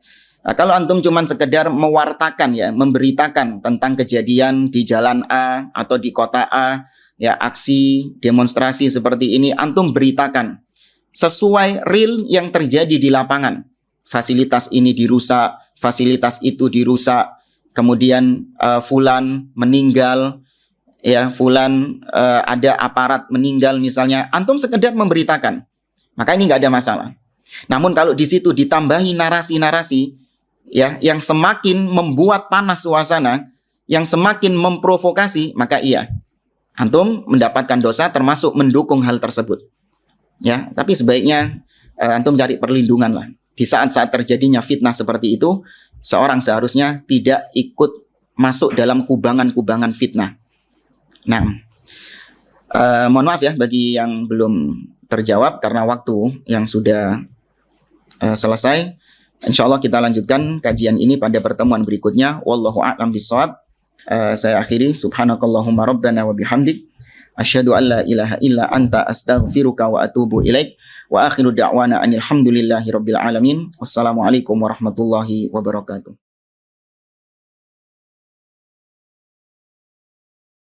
Nah, kalau antum cuma sekedar mewartakan, ya, memberitakan tentang kejadian di jalan A atau di kota A, ya, aksi demonstrasi seperti ini, antum beritakan sesuai real yang terjadi di lapangan. Fasilitas ini dirusak, fasilitas itu dirusak, kemudian fulan meninggal, ya, fulan ada aparat meninggal misalnya. Antum sekedar memberitakan, maka ini nggak ada masalah. Namun kalau di situ ditambahi narasi-narasi, ya, yang semakin membuat panas suasana, yang semakin memprovokasi, maka iya, antum mendapatkan dosa termasuk mendukung hal tersebut. Ya, tapi sebaiknya antum cari perlindungan lah. Di saat-saat terjadinya fitnah seperti itu, seorang seharusnya tidak ikut masuk dalam kubangan-kubangan fitnah. Nah, mohon maaf ya bagi yang belum terjawab karena waktu yang sudah selesai. Insya Allah kita lanjutkan kajian ini pada pertemuan berikutnya. Wallahu a'lam bishawab. Saya akhiri. Subhanakallahumma rabbana wa bihamdik. Asyhadu an la ilaha illa anta astaghfiruka wa atubu ilaik. Wa akhiru da'wana anil hamdulillahi rabbil alamin. Wassalamualaikum warahmatullahi wabarakatuh.